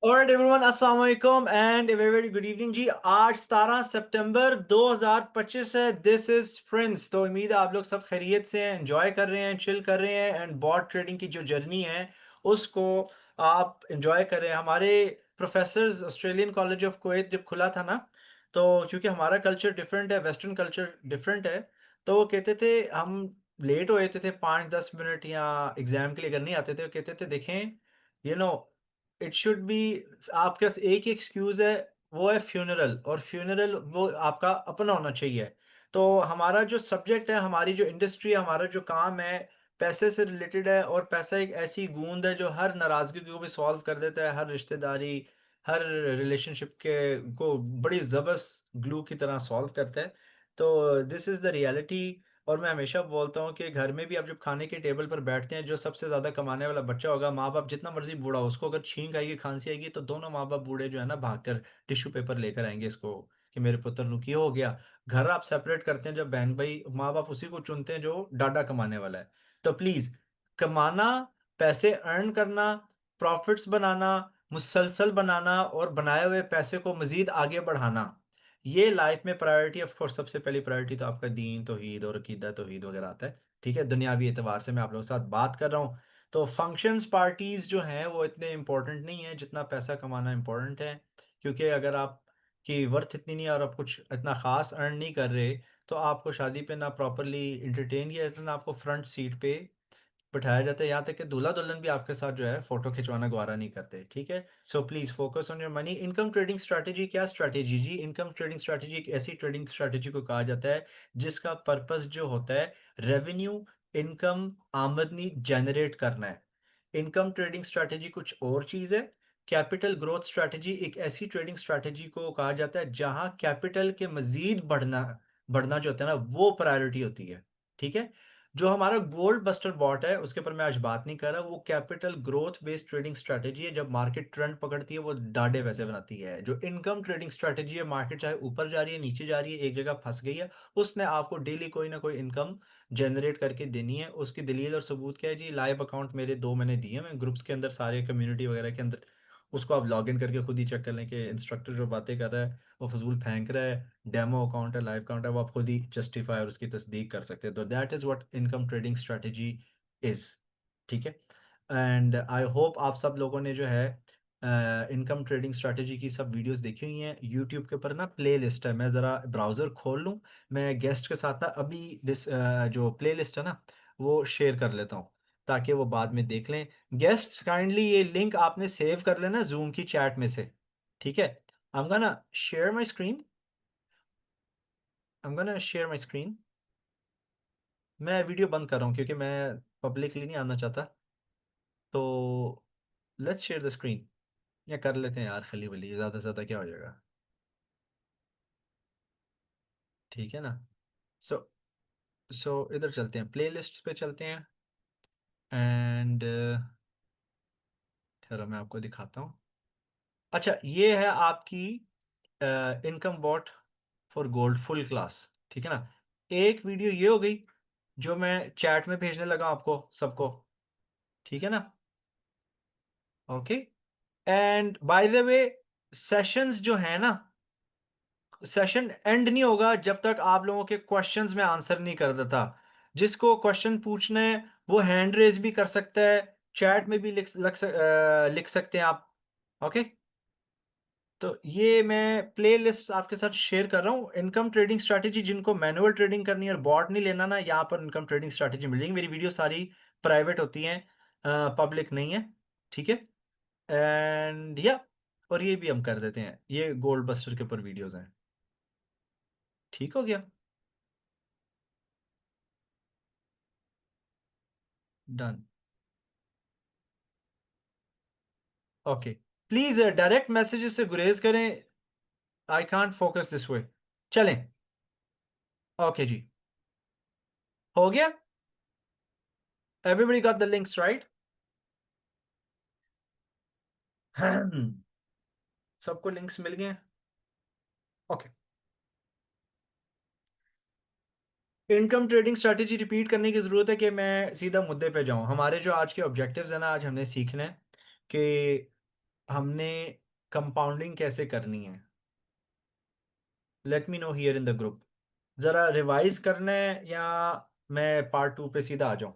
Alright everyone, अस्सलाम वालेकुम and very very good evening जी। आज 17 सितंबर 2025 है। This is Prince. तो उम्मीद है आप लोग सब खैरियत से हैं, एंजॉय कर रहे हैं, चिल कर रहे हैं एंड बॉट ट्रेडिंग की जो जर्नी है उसको आप एंजॉय कर रहे हैं। हमारे professors Australian college of Kuwait जब खुला था ना, तो क्योंकि हमारा कल्चर डिफरेंट है, वेस्टर्न कल्चर डिफरेंट है, तो वो कहते थे हम लेट हो जाते थे 5-10 मिनट या एग्जाम के लिए अगर नहीं आते थे, वो कहते थे देखें you know it should be, आपके पास एक ही एक्सक्यूज़ है, वो है फ्यूनरल, और फ्यूनरल वो आपका अपना होना चाहिए। तो हमारा जो सब्जेक्ट है, हमारी जो इंडस्ट्री है, हमारा जो काम है, पैसे से रिलेटेड है, और पैसा एक ऐसी गूँद है जो हर नाराज़गी को भी सॉल्व कर देता है, हर रिश्तेदारी, हर रिलेशनशिप के को बड़ी ज़बरदस्त ग्लू की तरह सॉल्व करता है। तो दिस इज़ द रियलिटी। और मैं हमेशा बोलता हूँ कि घर में भी आप जब खाने के टेबल पर बैठते हैं, जो सबसे ज़्यादा कमाने वाला बच्चा होगा, माँ-बाप जितना मर्ज़ी बूढ़ा हो, उसको अगर छींक आएगी, खाँसी आएगी, तो दोनों माँ-बाप बूढ़े जो है ना भागकर टिश्यू पेपर लेकर आएँगे इसको कि मेरे पुत्र नु की हो गया। घर आप सेपरेट करते हैं जब बहन-भाई, माँ-बाप उसी को चुनते हैं जो डाडा कमाने वाला है। तो प्लीज़ कमाना, पैसे अर्न करना, प्रॉफ़िट्स बनाना, मुसलसल बनाना और बनाए हुए पैसे को मज़ीद आगे बढ़ाना, ये लाइफ में प्रायोरिटी, ऑफ कोर्स सबसे पहली प्रायोरिटी तो आपका दीन, तौहीद और अकीदा तौहीद वगैरह आता है। ठीक है? दुनियावी एतबार से मैं आप लोगों के साथ बात कर रहा हूँ। तो फंक्शंस, पार्टीज़ जो हैं वो इतने इम्पोर्टेंट नहीं है जितना पैसा कमाना इम्पोर्टेंट है। क्योंकि अगर आपकी वर्थ इतनी नहीं है और आप कुछ इतना ख़ास अर्न नहीं कर रहे, तो आपको शादी पे ना प्रॉपर्ली एंटरटेन किया जाता है, ना आपको फ्रंट सीट पे बिठाया जाता है, यहाँ तक कि दूल्हा-दुल्हन भी आपके साथ जो है फ़ोटो खिंचवाना गवारा नहीं करते, ठीक है? So please focus on your money. Income trading strategy, क्या स्ट्रैटेजी जी? इनकम ट्रेडिंग स्ट्रैटेजी एक ऐसी ट्रेडिंग स्ट्रैटेजी को कहा जाता है, जिसका पर्पस जो होता है रेवेन्यू, इनकम, आमदनी जनरेट करना है। इनकम ट्रेडिंग स्ट्रैटेजी कुछ और चीज़ है। कैपिटल ग्रोथ स्ट्रैटेजी एक ऐसी ट्रेडिंग स्ट्रैटेजी को कहा जाता है, जहाँ कैपिटल के मज़ीद बढ़ना बढ़ना जो होता है ना, वो प्रायोरिटी होती है, ठीक है? जो हमारा गोल्ड बस्टर बॉट है, उसके ऊपर मैं आज बात नहीं कर रहा, वो capital growth based trading strategy है। जब मार्केट ट्रेंड पकड़ती है, वो डाढ़े पैसे बनाती है। जो इनकम ट्रेडिंग स्ट्रैटेजी है, मार्केट चाहे ऊपर जा रही है, नीचे जा रही है, एक जगह फँस गई है, उसने आपको डेली कोई ना कोई इनकम जनरेट करके देनी है। उसकी दलील और सबूत क्या है जी? लाइव अकाउंट मेरे 2 मैंने दिए हैं, मैं ग्रुप्स के अंदर, सारे कम्युनिटी वगैरह के अंदर, उसको आप लॉगिन करके खुद ही चेक कर लें कि इंस्ट्रक्टर जो बातें कर रहा है, वो फ़िज़ूल फेंक रहा है, डेमो अकाउंट है, लाइव अकाउंट है, वो आप खुद ही जस्टिफाई और उसकी तस्दीक कर सकते हैं। तो that is what income trading strategy is, ठीक है? एंड आई होप आप सब लोगों ने जो है इनकम ट्रेडिंग स्ट्रैटेजी की सब वीडियोज़ देखी हुई हैं। यूट्यूब के ऊपर ना प्लेलिस्ट है, मैं ज़रा ब्राउज़र खोल लूँ, मैं गेस्ट के साथ ना अभी जो प्लेलिस्ट है ना, वो शेयर कर लेता हूँ, ताकि वो बाद में देख लें। गेस्ट्स काइंडली ये लिंक आपने सेव कर लेना ज़ूम की चैट में से, ठीक है? I am gonna share my screen. I am gonna share my screen. मैं वीडियो बंद कर रहा हूँ क्योंकि मैं पब्लिकली नहीं आना चाहता। तो लेट्स शेयर द स्क्रीन, या कर लेते हैं यार खली-वली, ज़्यादा से ज़्यादा क्या हो जाएगा, ठीक है ना? सो सो इधर चलते हैं, प्लेलिस्ट्स पे चलते हैं एंड ठहरो मैं आपको दिखाता हूँ। अच्छा, ये है आपकी income bought for gold full class, ठीक है ना? एक वीडियो ये हो गई, जो मैं चैट में भेजने लगा आपको सबको, ठीक है ना? Okay. And by the way, sessions जो है ना, सेशन एंड नहीं होगा जब तक आप लोगों के क्वेश्चंस में आंसर नहीं कर देता। जिसको क्वेश्चन पूछना है वो हैंड रेज भी कर सकता है, चैट में भी लिख सकते हैं आप। ओके। तो ये मैं प्लेलिस्ट आपके साथ शेयर कर रहा हूँ। इनकम ट्रेडिंग स्ट्रैटेजी, जिनको मैनुअल ट्रेडिंग करनी है और बॉट नहीं लेना ना, यहाँ पर इनकम ट्रेडिंग स्ट्रैटेजी मिल जाएगी। मेरी वीडियो सारी प्राइवेट होती हैं, पब्लिक नहीं है, ठीक है? एंड या, और ये भी हम कर देते हैं, ये गोल्ड बस्टर के ऊपर वीडियोज़ हैं। ठीक हो गया? Done. Okay. Please direct messages से गुरेज़ करें, I can't focus this way. चलें, ओके जी। हो गया? Everybody got the links right? सबको लिंक्स मिल गए हैं? Okay. Income trading strategy repeat करने की ज़रूरत है कि मैं सीधा मुद्दे पे जाऊँ। हमारे जो आज के ऑब्जेक्टिव्स हैं ना, आज हमने सीखना है कि हमने कंपाउंडिंग कैसे करनी है? Let me know here in the group. ज़रा रिवाइज़ करना है या मैं पार्ट 2 पे सीधा आ जाऊँ?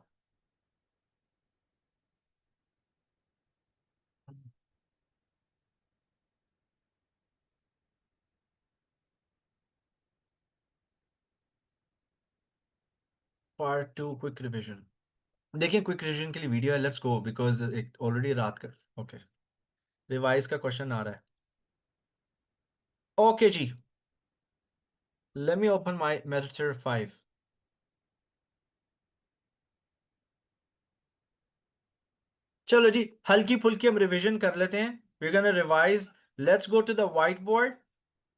Part 2 quick revision. देखिए क्विक रिविज़न के लिए वीडियो है, लेट्स गो बिकॉज़ एक ऑलरेडी रात का ओके, रिवाइज़ का क्वेश्चन आ रहा है। ओके जी, let me open my method 5। चलो जी, हल्की-फुल्की हम रिविज़न कर लेते हैं। We are gonna revise, let's go to the whiteboard.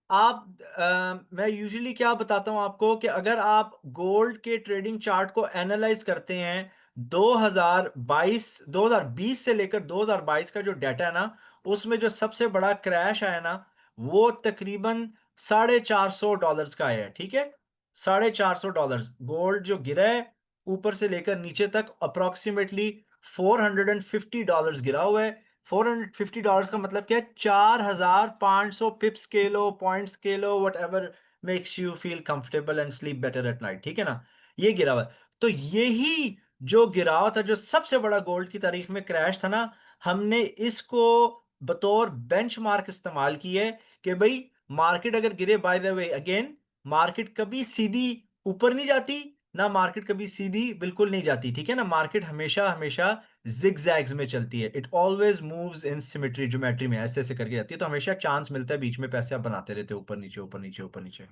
मैं यूजुअली क्या बताता हूँ आपको कि अगर आप गोल्ड के ट्रेडिंग चार्ट को एनालाइज करते हैं 2020 से लेकर 2022 का जो डाटा है ना, उसमें जो सबसे बड़ा क्रैश आया ना, वो तकरीबन $450 का आया है, ठीक है? $450 गोल्ड जो गिरा है ऊपर से लेकर नीचे तक अप्रोक्सीमेटली $450 गिरा हुआ है। $450 का मतलब क्या है? 4,500 पिप्स के लो, पॉइंट्स के लो, whatever makes you feel comfortable and sleep better at night, ठीक है ना? ये गिरा हुआ है। तो यही जो गिराव था, जो सबसे बड़ा गोल्ड की तारीख में क्रैश था ना, हमने इसको बतौर बेंचमार्क इस्तेमाल की है कि भाई मार्केट अगर गिरे, by the way again, market कभी सीधी ऊपर नहीं जाती, ना मार्केट कभी सीधी बिल्कुल नहीं जाती, ठीक है ना? मार्केट हमेशा हमेशा zigzags में चलती है। It always moves in symmetry, geometry में ऐसे ऐसे करके जाती है, तो हमेशा चांस मिलता है बीच में पैसे आप बनाते रहते हो, ऊपर नीचे ऊपर नीचे ऊपर नीचे।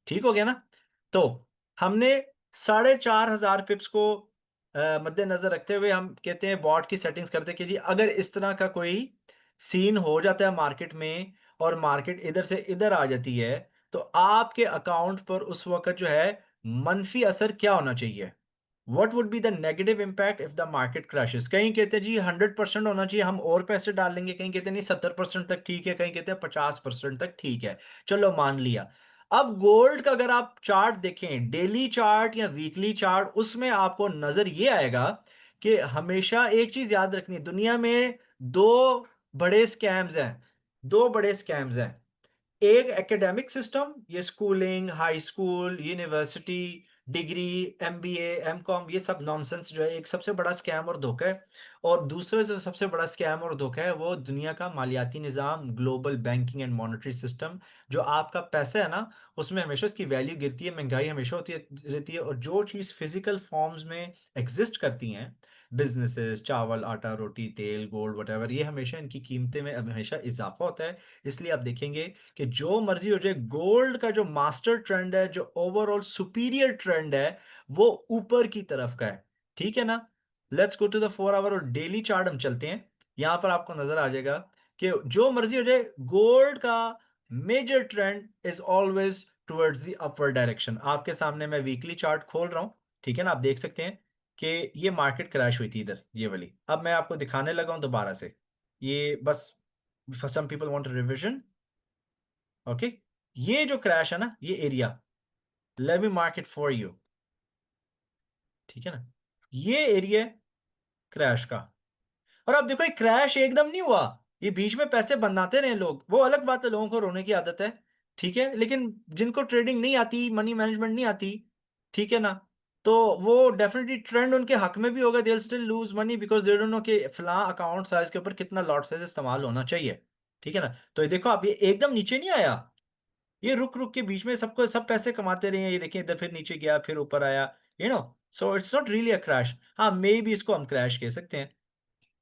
ठीक हो गया ना? तो हमने 4,500 पिप्स को मद्देनजर रखते हुए हम कहते हैं बॉट की सेटिंग्स करते हैं कि जी अगर इस तरह का कोई सीन हो जाता है मार्केट में और मार्केट इधर से इधर आ जाती है, तो आपके अकाउंट पर उस वक्त जो है मनफी असर क्या होना चाहिए? What would be the negative impact if the market crashes? कहीं कहते हैं जी 100% होना चाहिए, हम और पैसे डाल लेंगे, कहीं कहते हैं नहीं 70% तक ठीक है, कहीं कहते हैं 50% तक ठीक है। चलो मान लिया। अब गोल्ड का अगर आप चार्ट देखें, डेली चार्ट या वीकली चार्ट, उसमें आपको नजर ये आएगा कि हमेशा एक चीज याद रखनी है, दुनिया में दो बड़े स्कैम्स हैं। दो बड़े स्कैम्स हैं। एक एकेडमिक सिस्टम, ये schooling, high school, university, degree, MBA, MCom, ये सब नॉनसेंस जो है एक सबसे बड़ा स्कैम और धोखा है। और दूसरा जो सबसे बड़ा स्कैम और धोखा है वो दुनिया का मालियाती निज़ाम, global banking and monetary system. जो आपका पैसा है ना, उसमें हमेशा उसकी वैल्यू गिरती है, महंगाई हमेशा होती है, रहती है, और जो चीज़ फिजिकल फॉर्म्स में एग्जिस्ट करती हैं, बिजनेसेस, चावल, आटा, रोटी, तेल, गोल्ड, वटेवर, ये हमेशा इनकी कीमतें में हमेशा इजाफा होता है। इसलिए आप देखेंगे कि जो मर्जी हो जाए, गोल्ड का जो मास्टर ट्रेंड है, जो ओवरऑल सुपीरियर ट्रेंड है, वो ऊपर की तरफ का है। ठीक है ना? Let's go to the 4 hour और डेली चार्ट हम चलते हैं। यहां पर आपको नजर आ जाएगा कि जो मर्जी हो जाए, गोल्ड का major trend is always towards the upward direction. आपके सामने मैं वीकली चार्ट खोल रहा हूं, ठीक है ना? आप देख सकते हैं कि ये मार्केट क्रैश हुई थी इधर, ये वाली। अब मैं आपको दिखाने लगा हूं दोबारा से। ये बस for some people want revision. Okay, ये जो क्रैश है ना, ये area, let me mark it for you, ठीक है ना? ये एरिया क्रैश का। और अब देखो, ये क्रैश एकदम नहीं हुआ, ये बीच में पैसे बनाते रहे लोग, वो अलग बात है, लोगों को रोने की आदत है, ठीक है? लेकिन जिनको ट्रेडिंग नहीं आती, मनी मैनेजमेंट नहीं आती, ठीक है ना, तो वो डेफिनेटली ट्रेंड उनके हक में भी होगा, they will still lose money because they don't know कि फलां अकाउंट साइज के ऊपर कितना लॉट साइज इस्तेमाल होना चाहिए, ठीक है ना? तो ये देखो, आप ये एकदम नीचे नहीं आया, ये रुक-रुक के बीच में सबको सब पैसे कमाते रहे हैं। ये देखिए, इधर फिर नीचे गया, फिर ऊपर आया, you know? So it's not really a crash. हाँ, मेबी इसको हम क्रैश कह सकते हैं।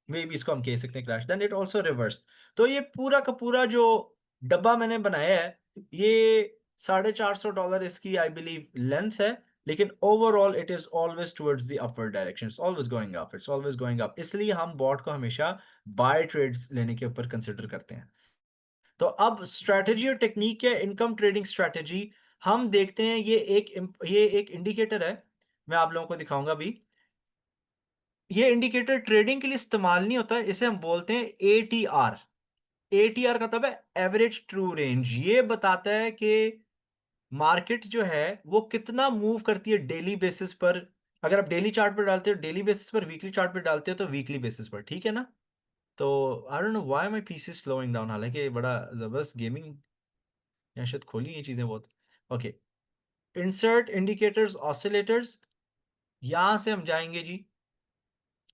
मेबी इसको हम कह सकते हैं crash, then it also reverse. तो ये पूरा का पूरा जो डब्बा मैंने बनाया है, ये $450 इसकी आई बिलीव लेंथ है, लेकिन overall it is always towards the upward direction, it's always going up, it's always going up. इसलिए हम बॉट को हमेशा बाय ट्रेड्स लेने के ऊपर कंसिडर करते हैं। तो अब स्ट्रैटेजी और टेक्निक है इनकम ट्रेडिंग स्ट्रैटेजी। हम देखते हैं, ये एक इंडिकेटर है, मैं आप लोगों को दिखाऊंगा अभी। ये इंडिकेटर ट्रेडिंग के लिए इस्तेमाल नहीं होता है, इसे हम बोलते हैं एटीआर। एटीआर का मतलब है एवरेज ट्रू रेंज। ये बताता है कि मार्केट जो है वो कितना मूव करती है डेली बेसिस पर। अगर आप डेली चार्ट पर डालते हो डेली बेसिस पर, वीकली चार्ट पर डालते हो तो वीकली बेसिस पर, ठीक है ना? तो I don't know why my PC is slowing down, हालांकि ये बड़ा जबरदस्त गेमिंग यहाँ शायद खोली ये चीजें बहुत। ओके, इंसर्ट इंडिकेटर्स ऑसिलेटर्स, यहां से हम जाएंगे जी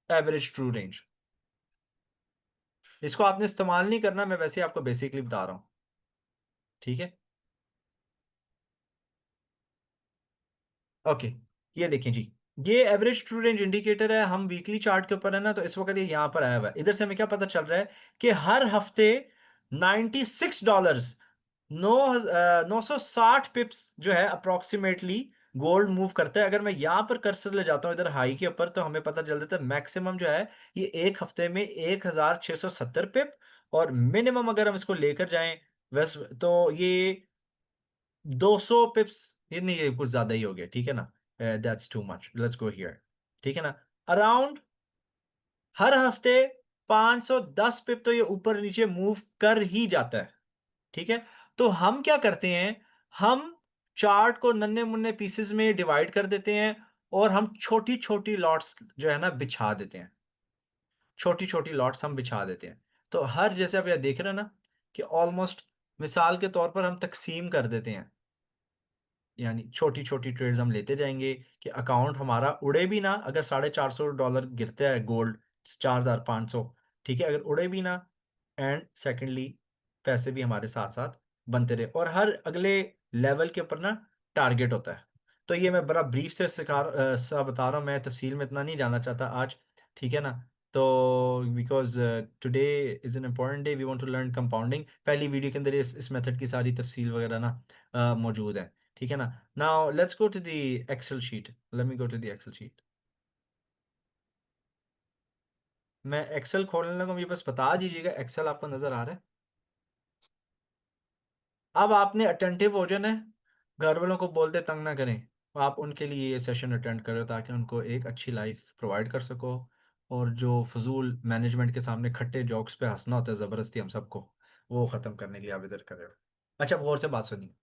एवरेज ट्रू रेंज। इसको आपने इस्तेमाल नहीं करना, मैं वैसे ही आपको बेसिकली बता रहा हूं, ठीक है। ओके, ये देखें जी, ये एवरेज ट्रू रेंज इंडिकेटर है, हम वीकली चार्ट के ऊपर है ना, तो इस वक्त ये यहाँ पर आया हुआ है। इधर से हमें क्या पता चल रहा है कि हर हफ्ते $96 960 पिप्स जो है अप्रोक्सीमेटली गोल्ड मूव करता है। अगर मैं यहाँ पर कर्सर ले जाता हूँ इधर हाई के ऊपर, तो हमें पता चल जाता है मैक्सिमम जो है ये एक हफ्ते में 1670 पिप, और मिनिमम अगर हम इसको लेकर जाएं वैसे तो ये 200 पिप्स, ये नहीं, ये कुछ ज्यादा ही हो गया, ठीक है ना। That's too much, let's go here, ठीक है ना। अराउंड हर हफ्ते 510 पिप तो ये ऊपर नीचे मूव कर ही जाता है, ठीक है। तो हम क्या करते हैं, हम चार्ट को नन्हे मुन्ने पीसेस में डिवाइड कर देते हैं, और हम छोटी छोटी लॉट्स जो है ना बिछा देते हैं, छोटी छोटी लॉट्स हम बिछा देते हैं। तो हर, जैसे आप यह देख रहे हैं ना कि ऑलमोस्ट मिसाल के तौर पर हम तकसीम कर देते हैं, यानी छोटी-छोटी ट्रेड्स हम लेते जाएँगे कि अकाउंट हमारा उड़े भी ना, अगर $450 गिरता है गोल्ड 4,500, ठीक है? अगर उड़े भी ना, एंड सेकंडली पैसे भी हमारे साथ-साथ बनते रहे, और हर अगले लेवल के ऊपर ना टारगेट होता है। तो ये मैं बड़ा ब्रीफ से सा बता रहा हूँ, मैं तफ़सील में इतना नहीं जानना चाहता आज, ठीक है ना? तो because today is an important day, we want to learn compounding. पहली वीडियो के अंदर इस मेथड की सारी तफ़सील वगैरह ना मौजूद है। ठीक है ना? Now let's go to the excel sheet. Let me go to the excel sheet. मैं एक्सेल खोलने लगा, मुझे बस बता दीजिएगा एक्सेल आपको नज़र आ रहा है? अब आपने अटेंटिव हो जाना है, घर वालों को बोलते तंग ना करें। आप उनके लिए ये सेशन अटेंड करो ताकि उनको एक अच्छी लाइफ़ प्रोवाइड कर सको, और जो फ़ुज़ूल मैनेजमेंट के सामने खट्टे जोक्स पे हँसना होता है ज़बरदस्ती हम सबको, वो ख़त्म करने के लिए आप इधर कर रहे हो। अच्छा, अब गौर से बात सुनिए।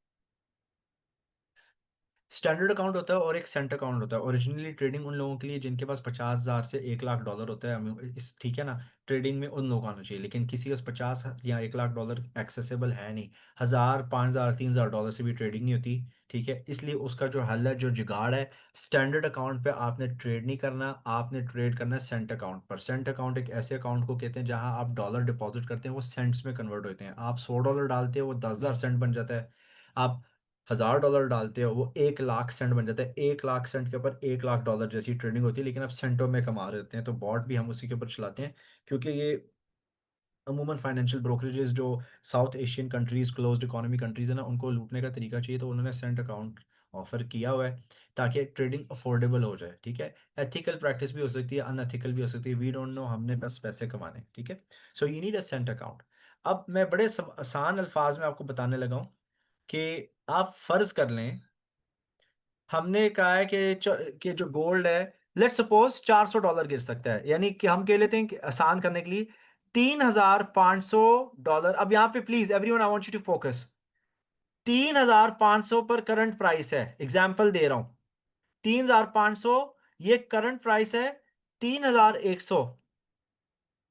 स्टैंडर्ड अकाउंट होता है और एक सेंट अकाउंट होता है। ओरिजिनली ट्रेडिंग उन लोगों के लिए जिनके पास 50,000 से 1 लाख डॉलर होता है, हमें इस, ठीक है ना, ट्रेडिंग में उन लोगों को आना चाहिए। लेकिन किसी के पास 50 या 1 लाख डॉलर एक्सेसिबल है नहीं, 1,000, 5,000, 3,000 डॉलर से भी ट्रेडिंग नहीं होती, ठीक है। इसलिए उसका जो हल है, जो जुगाड़ है, स्टैंडर्ड अकाउंट पे आपने ट्रेड नहीं करना, आपने ट्रेड करना है सेंट अकाउंट पर। सेंट अकाउंट एक ऐसे अकाउंट को कहते हैं जहां आप डॉलर डिपॉजिट करते हैं, वो सेंट्स में कन्वर्ट होते हैं। आप $100 डालते हो, वो 10,000 सेंट बन जाता है। आप $1,000 डालते हो, वो 1 लाख सेंट बन जाता है। 1 लाख सेंट के ऊपर 1 लाख डॉलर जैसी ट्रेडिंग होती है, लेकिन आप सेंटों में कमा रहे होते हैं। तो बॉट भी हम उसी के ऊपर चलाते हैं, क्योंकि ये अमूमन फाइनेंशियल ब्रोकरेजेस जो south Asian countries, closed economy countries है ना, उनको लूटने का तरीका चाहिए, तो उन्होंने सेंट अकाउंट ऑफर किया हुआ है ताकि ट्रेडिंग अफोर्डेबल हो जाए, ठीक है। एथिकल प्रैक्टिस भी हो सकती है, अनएथिकल भी हो सकती है, वी डोंट नो, हमने बस पैसे कमाने हैं, ठीक है। So you need a saint account. अब मैं बड़े आसान अल्फाज में आपको बताने लगा हूँ कि आप फर्ज कर लें, हमने कहा है कि जो गोल्ड है, लेट्स सपोज $400 गिर सकता है, यानी कि हम कह लेते हैं कि आसान करने के लिए $3,500। अब यहाँ पे please everyone, I want you to focus. 3,500 पर करंट प्राइस है, एग्जाम्पल दे रहा हूं। 3,500 ये करंट प्राइस है, 3,100,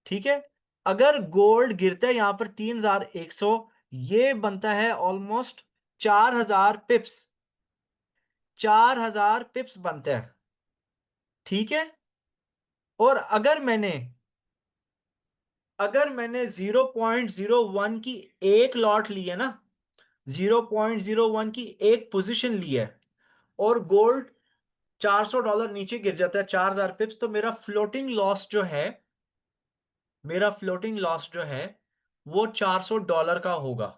ठीक है। अगर गोल्ड गिरता है यहां पर 3,100, ये बनता है ऑलमोस्ट 4,000 पिप्स, 4,000 पिप्स बनता है, ठीक है। और अगर मैंने 0.01 की एक लॉट ली है ना, 0.01 की एक पोजीशन ली है, और गोल्ड $400 नीचे गिर जाता है 4,000 पिप्स, तो मेरा फ्लोटिंग लॉस जो है वो $400 का होगा,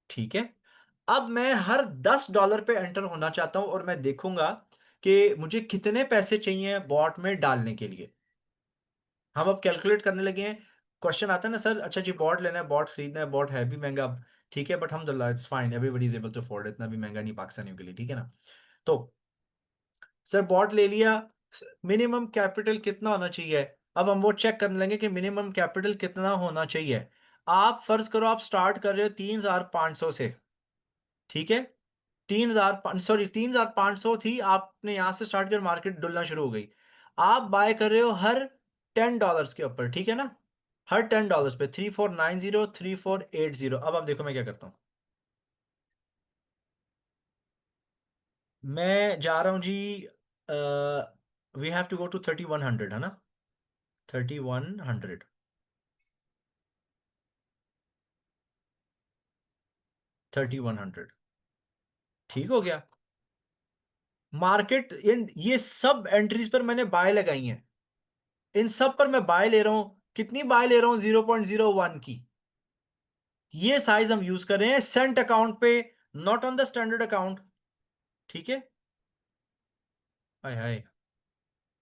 ठीक है। अब मैं हर $10 पे एंटर होना चाहता हूं, और मैं देखूंगा कि मुझे कितने पैसे चाहिए बॉट में डालने के लिए। हम अब कैलकुलेट करने लगे हैं। क्वेश्चन आता है ना, सर अच्छा जी बॉट लेना है, बॉट खरीदना है, बॉट है भी महंगा अब, ठीक है, बट अल्हम्दुलिल्लाह it's fine, everybody is able to afford, इतना भी महंगा नहीं पाकिस्तानियों के लिए, ठीक है ना। तो सर बॉट ले लिया, मिनिमम कैपिटल कितना होना चाहिए। अब हम वो चेक करने लगे कि मिनिमम कैपिटल कितना होना चाहिए। आप फर्ज करो आप स्टार्ट कर रहे हो 3,500 से, ठीक है। 3,500 थी, आपने यहां से स्टार्ट कर, मार्केट डुलना शुरू हो गई, आप बाय कर रहे हो हर $10 के ऊपर, ठीक है ना। हर $10 पे 3490 3480। अब आप देखो मैं क्या करता हूं। मैं जा रहा हूं जी। We have to go to 3100, है ना? 3100। 3100 ठीक हो गया। मार्केट इन ये सब एंट्रीज पर मैंने बाय लगाई हैं। इन सब पर मैं बाय ले रहा हूं। कितनी बाय ले रहा हूं? 0.01 की। ये साइज हम यूज कर रहे हैं सेंट अकाउंट पे, not on the standard account. ठीक है। हाय हाय।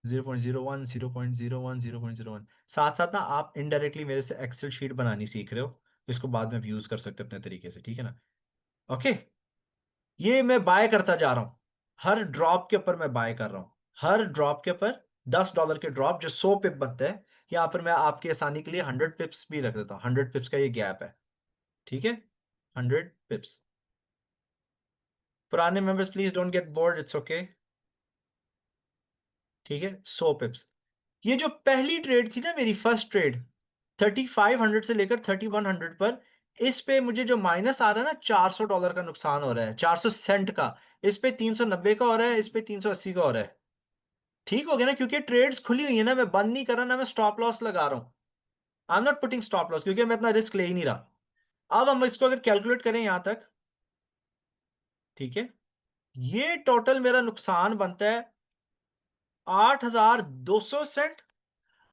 0.01 0.01 0.01। साथ साथ ना आप इनडायरेक्टली मेरे से एक्सेल शीट बनानी सीख रहे हो। इसको बाद में आप यूज कर सकते हो अपने तरीके से, ठीक है ना? ओके। ये मैं बाय करता जा रहा हूं। हर ड्रॉप के ऊपर मैं बाय कर रहा हूं। हर ड्रॉप के ऊपर $10 के ड्रॉप जो 100 पिप बनते हैं। यहां पर मैं आपकी आसानी के लिए 100 पिप्स भी रख देता हूं। 100 पिप्स का ये गैप है। ठीक है। 100 पिप्स। पुराने members please don't get bored, it's okay. ठीक है। 100 पिप्स। ये जो पहली ट्रेड थी ना, मेरी फर्स्ट ट्रेड 3500 से लेकर 3100 पर, इस पे मुझे जो माइनस आ रहा है ना, $400 का नुकसान हो रहा है, 400 सेंट का। इस पे 390 का हो रहा है, इस पे 380 का हो रहा है। ठीक हो गया ना? क्योंकि ट्रेड्स खुली हुई है ना, मैं बंद नहीं कर रहा ना, मैं स्टॉप लॉस लगा रहा हूं। I am not putting stop loss क्योंकि मैं इतना रिस्क ले ही नहीं रहा। अब हम इसको अगर कैलकुलेट करें यहां तक, ठीक है, ये टोटल मेरा नुकसान बनता है 8,200 सेंट।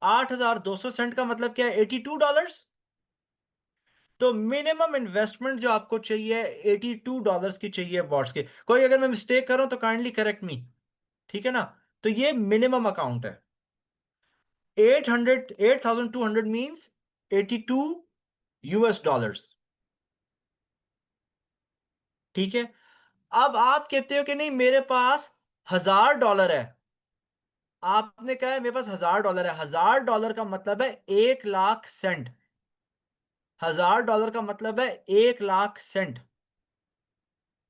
8,200 सेंट का मतलब क्या है? $82। तो मिनिमम इन्वेस्टमेंट जो आपको चाहिए, $82 की चाहिए बॉट्स के। कोई अगर मैं मिस्टेक कर रहा हूं तो काइंडली करेक्ट मी। ठीक है ना? तो ये मिनिमम अकाउंट है। 8,200 मीन्स 82 US डॉलर्स। ठीक है। अब आप कहते हो कि नहीं मेरे पास $1,000 है। आपने कहा है मेरे पास $1,000 है। $1,000 का मतलब है 1,00,000 सेंट। $1,000 का मतलब है 1,00,000 सेंट।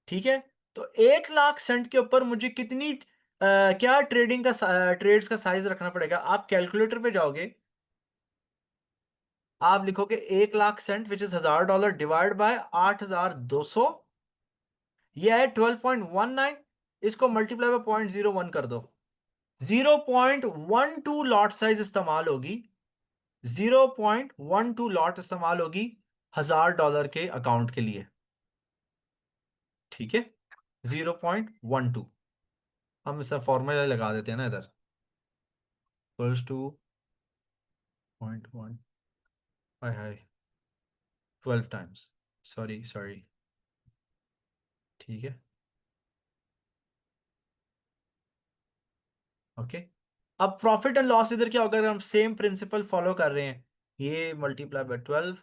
ठीक है। तो 1,00,000 सेंट के ऊपर मुझे कितनी क्या ट्रेडिंग का ट्रेड्स का साइज रखना पड़ेगा? आप कैलकुलेटर पे जाओगे, आप लिखोगे 1,00,000 cent which is $1,000 divide by 8,200। ये है 12.19। इसको मल्टीप्लाई बाय 0.01 कर दो। 0.12 लॉट साइज इस्तेमाल होगी। 0.12 लॉट इस्तेमाल होगी $1,000 के अकाउंट के लिए। ठीक है। 0.12 हम इसका फॉर्मूला लगा देते हैं ना इधर। Equals to 0.1। Hi hi. 12 times. Sorry sorry. ठीक है। ओके। अब प्रॉफिट एंड लॉस इधर क्या होगा? अगर हम सेम प्रिंसिपल फॉलो कर रहे हैं, ये मल्टीप्लाई बाय 12।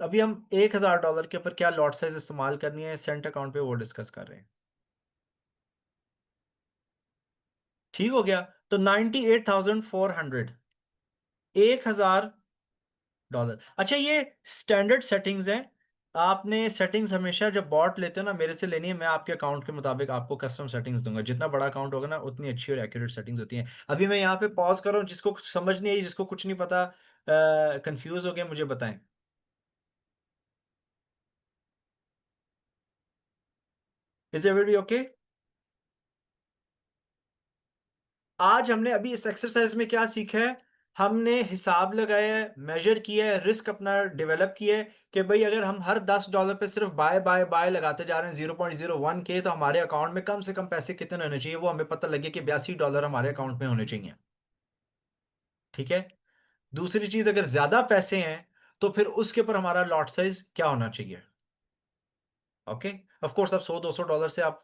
अभी हम $1,000 के ऊपर क्या लॉट साइज इस्तेमाल करनी है सेंट अकाउंट पे, वो डिस्कस कर रहे हैं। ठीक हो गया। तो 98,400। $1,000। अच्छा, ये स्टैंडर्ड सेटिंग्स हैं। आपने सेटिंग्स हमेशा जब बॉट लेते हो ना मेरे से लेनी है। मैं आपके अकाउंट के मुताबिक आपको कस्टम सेटिंग्स दूंगा। जितना बड़ा अकाउंट होगा ना, उतनी अच्छी और एक्यूरेट सेटिंग्स होती हैं। अभी मैं यहाँ पे पॉज कर रहा हूँ। जिसको कुछ समझ नहीं आई, जिसको कुछ नहीं पता, कंफ्यूज हो गया, मुझे बताएं। Is everybody okay? आज हमने अभी इस एक्सरसाइज में क्या सीखा है? हमने हिसाब लगाया है, मेजर किया है, रिस्क अपना डेवलप किया है कि भाई अगर हम हर $10 पे सिर्फ बाय बाय बाय लगाते जा रहे हैं 0.01 के, तो हमारे अकाउंट में कम से कम पैसे कितने होने चाहिए? वो हमें पता लगे कि $82 हमारे अकाउंट में होने चाहिए। ठीक है। दूसरी चीज, अगर ज्यादा पैसे हैं तो फिर उसके ऊपर हमारा लॉट साइज क्या होना चाहिए? ओके। ऑफ कोर्स, आप $100-200 से आप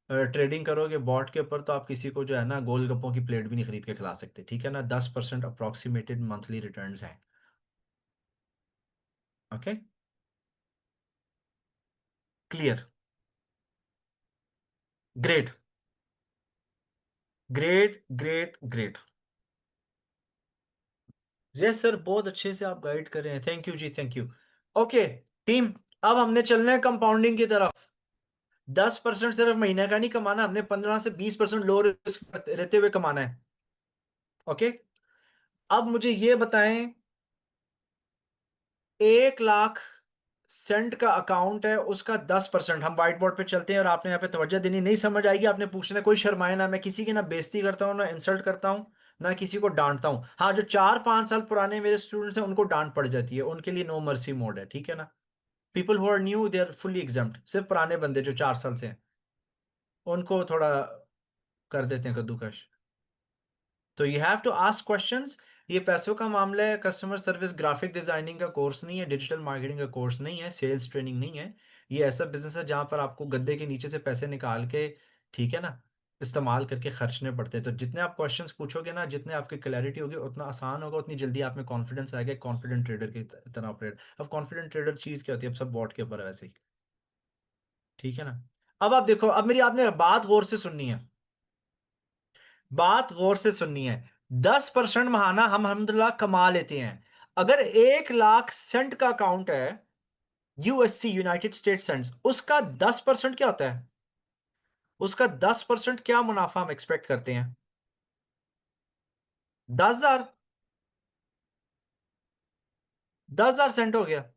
ट्रेडिंग करोगे बॉट के ऊपर, तो आप किसी को जो है ना गोलगप्पों की प्लेट भी नहीं खरीद के खिला सकते। ठीक है ना? 10% अप्रोक्सीमेटेड मंथली रिटर्न्स हैं। Okay. Clear. Great great great great. Yes sir, बहुत अच्छे से आप गाइड कर रहे हैं। थैंक यू जी, थैंक यू। ओके टीम, अब हमने चलना है कंपाउंडिंग की तरफ। 10% सिर्फ महीने का नहीं कमाना, हमने 15 से 20% लो रिस्क रहते हुए कमाना है। ओके। अब मुझे ये बताएं, 1 लाख सेंट का अकाउंट है, उसका 10%। हम व्हाइट बोर्ड पे चलते हैं और आपने यहाँ पे तवज्जो देनी, नहीं समझ आएगी आपने पूछना, कोई शर्माए ना, मैं किसी की ना बेइज्जती करता हूँ ना इंसल्ट करता हूँ, ना किसी को डांटता हूँ। हाँ, जो 4-5 साल पुराने मेरे स्टूडेंट्स हैं उनको डांट पड़ जाती है, उनके लिए नो मर्सी मोड है, ठीक है ना। People who are new they are fully exempt. सिर्फ पुराने बंदे जो 4 साल से हैं उनको थोड़ा कर देते हैं कद्दूकश। तो you have to ask questions. ये पैसों का मामला है, कस्टमर सर्विस, ग्राफिक डिजाइनिंग का कोर्स नहीं है, डिजिटल मार्केटिंग का कोर्स नहीं है, सेल्स ट्रेनिंग नहीं है। ये ऐसा बिजनेस है जहां पर आपको गद्दे के नीचे से पैसे निकाल के, ठीक है ना, इस्तेमाल करके खर्चने पड़ते हैं। तो जितने आप क्वेश्चंस पूछोगे ना, जितने आपकी क्लैरिटी होगी, उतना आसान होगा, उतनी जल्दी आप में कॉन्फिडेंस आएगा, कॉन्फिडेंट ट्रेडर की तरह ऑपरेट। अब कॉन्फिडेंट ट्रेडर चीज क्या होती है, अब सब बॉट के ऊपर है वैसे ही, ठीक है ना। अब आप देखो, अब मेरी आपने बात गौर से सुननी है, बात गौर से सुननी है। 10% महाना हम अल्हम्दुलिल्लाह कमा लेते हैं। अगर 1 लाख सेंट का अकाउंट है, यूएससी, यूनाइटेड स्टेट सेंट्स, उसका 10% क्या होता है? उसका 10% क्या मुनाफा हम एक्सपेक्ट करते हैं? 10,000। 10,000 सेंट हो गया,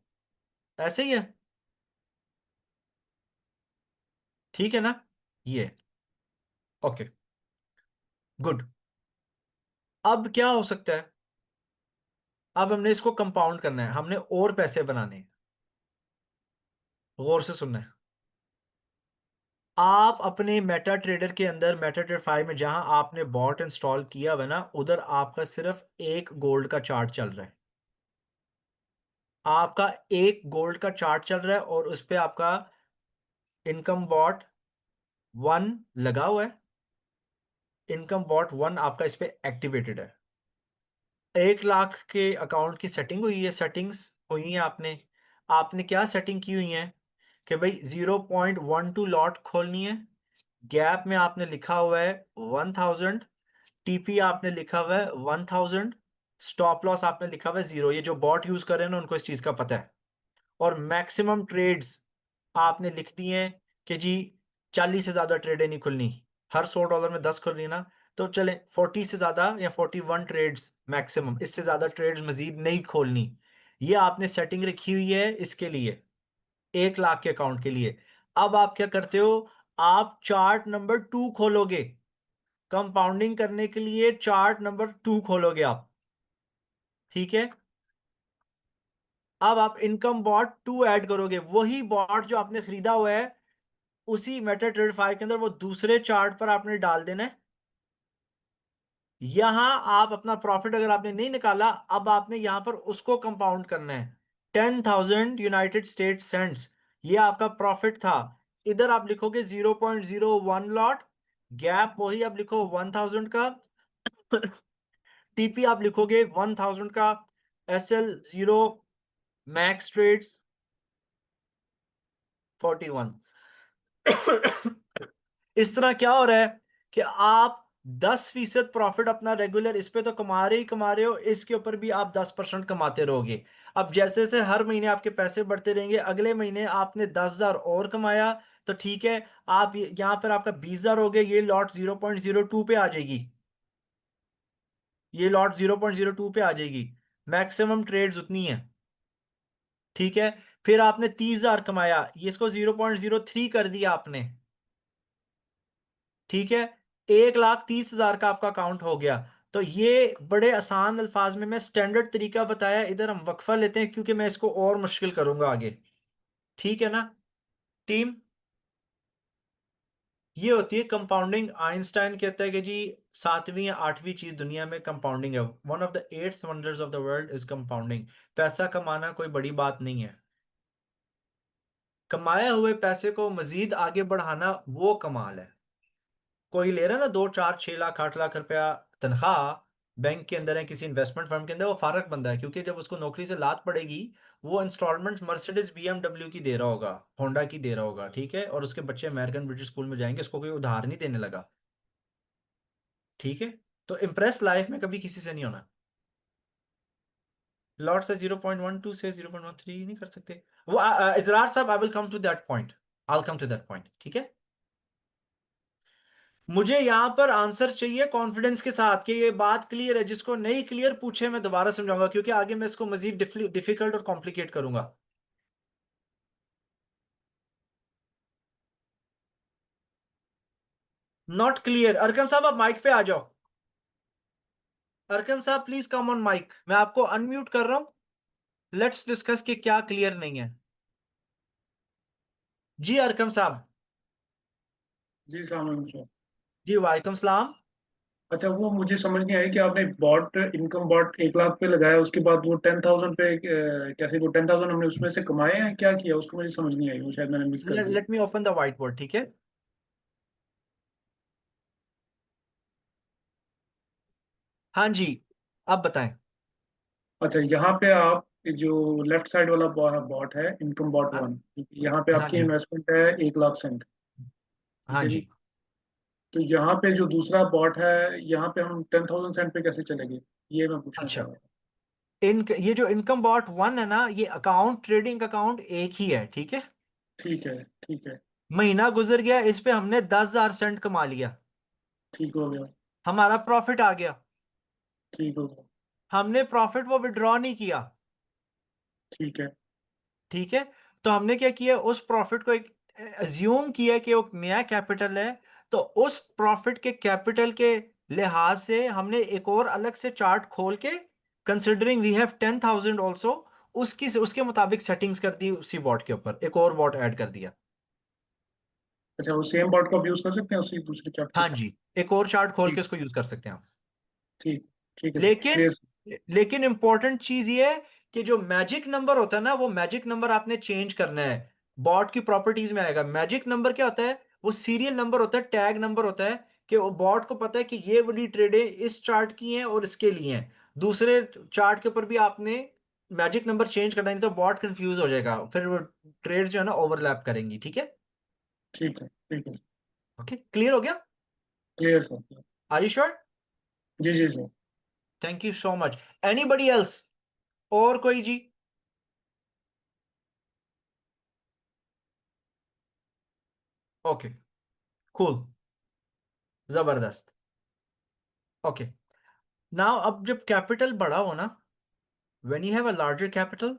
ऐसे ही है, ठीक है ना। ये ओके, गुड। अब क्या हो सकता है? अब हमने इसको कंपाउंड करना है, हमने और पैसे बनाने हैं। गौर से सुनना है। आप अपने मेटा ट्रेडर के अंदर, मेटा ट्रेड 5 में जहां आपने बॉट इंस्टॉल किया हुआ है ना, उधर आपका सिर्फ एक गोल्ड का चार्ट चल रहा है। आपका एक गोल्ड का चार्ट चल रहा है और उस पे आपका इनकम बॉट 1 लगा हुआ है। इनकम बॉट 1 आपका इस पे एक्टिवेटेड है। 1 लाख के अकाउंट की सेटिंग हुई है, सेटिंग्स हुई है आपने। आपने क्या सेटिंग की हुई है कि भाई 0.12 लॉट खोलनी है। गैप में आपने लिखा हुआ है 1000। टीपी आपने लिखा हुआ है 1000। स्टॉप लॉस आपने लिखा हुआ है 0। ये जो बॉट यूज कर रहे हैं ना, उनको इस चीज का पता है। और मैक्सिमम ट्रेड्स आपने लिख दिए हैं कि जी 40 से ज्यादा ट्रेडें नहीं खुलनी। हर $100 में 10 खुल रही है ना, तो चलें 40 से ज्यादा या 41 ट्रेड्स मैक्सिमम, इससे ज्यादा ट्रेड्स मजीद नहीं खोलनी। ये आपने सेटिंग रखी हुई है इसके लिए, 1 लाख के अकाउंट के लिए। अब आप क्या करते हो? आप चार्ट नंबर 2 खोलोगे। कंपाउंडिंग करने के लिए चार्ट नंबर 2 खोलोगे आप, ठीक है। अब आप इनकम बॉट 2 ऐड करोगे, वही बॉट जो आपने खरीदा हुआ है, उसी मेटा ट्रेड 5 के अंदर वो दूसरे चार्ट पर आपने डाल देना है। यहां आप अपना प्रॉफिट अगर आपने नहीं निकाला, अब आपने यहां पर उसको कंपाउंड करना है। 10,000 यूनाइटेड स्टेट सेंट्स, ये आपका प्रॉफिट था। इधर आप लिखोगे 0.01 लॉट। गैप वही आप लिखो 1000 का। टीपी आप लिखोगे 1000 का। एसएल 0। Max trades 41। इस तरह क्या हो रहा है कि आप 10% प्रॉफिट अपना रेगुलर इस पे तो कमा रहे ही कमा रहे हो, इसके ऊपर भी आप 10% कमाते रहोगे। अब जैसे जैसे हर महीने आपके पैसे बढ़ते रहेंगे, अगले महीने आपने 10,000 और कमाया, तो ठीक है, आप यहां पर आपका 20,000 हो गए, ये लॉट 0.02 पे आ जाएगी। ये लॉट 0.02 पे आ जाएगी। मैक्सिमम ट्रेड्स उतनी है, ठीक है। फिर आपने 30,000 कमाया, ये इसको 0.03 कर दिया आपने, ठीक है। 1,30,000 का आपका अकाउंट हो गया। तो ये बड़े आसान अल्फाज में मैं स्टैंडर्ड तरीका बताया, इधर हम वक्फा लेते हैं क्योंकि मैं इसको और मुश्किल करूंगा आगे, ठीक है ना टीम। ये होती है कंपाउंडिंग। आइंस्टाइन कहता है कि जी 7वीं या 8वीं चीज दुनिया में कंपाउंडिंग है। One of the 8th wonders of the world is compounding. पैसा कमाना कोई बड़ी बात नहीं है। कमाए हुए पैसे को मजीद आगे बढ़ाना वो कमाल है। कोई ले रहा है ना 2, 4, 6 लाख, 8 लाख रुपया तनख्वाह, बैंक के अंदर है, किसी इन्वेस्टमेंट फर्म के अंदर, वो फारक बंदा है, क्योंकि जब उसको नौकरी से लात पड़ेगी, वो इंस्टॉलमेंट मर्सिडीज बीएमडब्ल्यू की दे रहा होगा, होंडा की दे रहा होगा, ठीक है। और उसके बच्चे अमेरिकन ब्रिटिश स्कूल में जाएंगे, उसको कोई उधार नहीं देने लगा, ठीक है। तो इम्प्रेस लाइफ में कभी किसी से नहीं होना। लॉट से 0.12 से 0.13 नहीं कर सकते वो। इजरार साहब, I will come to that point, I will come to that point, ठीक है। मुझे यहाँ पर आंसर चाहिए कॉन्फिडेंस के साथ कि ये बात क्लियर है। जिसको नहीं क्लियर पूछे मैं दोबारा समझाऊंगा, क्योंकि आगे मैं इसको मजीद डिफिकल्ट और कॉम्प्लिकेट करूंगा। Not clear. अरकम साहब आप माइक पे आ जाओ। अरकम साहब प्लीज कम ऑन माइक, मैं आपको अनम्यूट कर रहा हूं। लेट्स डिस्कस कि क्या क्लियर नहीं है। जी अरकम साहब। जी सामान सर। जी वालेकुम सलाम। अच्छा, वो मुझे समझ नहीं आया कि आपने बॉट इनकम बॉट 1 लाख पे लगाया, उसके बाद वो 10,000 पे कैसे, वो 10,000 हमने उसमें से कमाए हैं, क्या किया उसको, मुझे समझ नहीं आई, वो शायद मैंने मिस कर दिया। Late me open the white board, ठीक है। हाँ जी, अब बताएं। अच्छा, यहाँ पे आप जो लेफ्ट साइड वाला बॉट है, इनकम बॉट हाँ। 1, यहाँ पे हाँ आपकी जी। इन्वेस्टमेंट है 1 लाख सेंट। ठीक हाँ है जी। जी। तो यहाँ पे जो दूसरा बॉट है, यहाँ पे हम 10,000 सेंट पे कैसे चलेंगे, ये मैं पूछना चाह अच्छा, रहा था। ये जो इनकम बॉट वन है ना, ये अकाउंट ट्रेडिंग अकाउंट एक ही है, ठीक है। ठीक है, ठीक है। महीना गुजर गया, इस पे हमने 10,000 सेंट कमा लिया। ठीक हो गया। हमारा प्रॉफिट आ गया। ठीक हो गया। हमने प्रॉफिट वो विड्रॉ नहीं किया। ठीक है। ठीक है। तो हमने क्या किया, उस प्रॉफिट को एक अज्यूम किया कि वो नया कैपिटल है। तो उस प्रॉफिट के कैपिटल के लिहाज से हमने एक और अलग से चार्ट खोल के, कंसिडरिंग वी हैव 10,000 ऑल्सो, उसकी उसके मुताबिक सेटिंग्स कर दी। उसी बॉट के ऊपर एक और बॉट ऐड कर दिया। अच्छा, वो सेम बॉट को आप यूज कर सकते हैं उसी दूसरे चार्ट के हाँ ऊपर। जी, एक और चार्ट खोल के ठीक। उसको यूज कर सकते हैं आप। ठीक। ठीक है सर, लेकिन क्लियर। लेकिन इंपॉर्टेंट चीज ये है कि जो मैजिक नंबर होता है ना, वो मैजिक नंबर आपने चेंज करना है। बॉट की प्रॉपर्टीज में आएगा मैजिक नंबर क्या होता है। वो सीरियल नंबर होता है, टैग नंबर होता है, कि वो बॉट को पता है कि ये वाली ट्रेडें इस चार्ट की हैं और इसके लिए हैं। दूसरे चार्ट के ऊपर भी आपने मैजिक नंबर चेंज करना है, नहीं तो बॉट कंफ्यूज हो जाएगा, फिर वो ट्रेड जो है ना ओवरलैप करेंगी, ठीक है। ठीक है, ठीक है। ओके, क्लियर हो गया। Clear sir. Are you sure. जी जी sir. Thank you so much. Anybody else, और कोई जी। ओके, कूल, जबरदस्त। ओके, नाउ अब जब कैपिटल बड़ा हो ना, when you have a larger capital,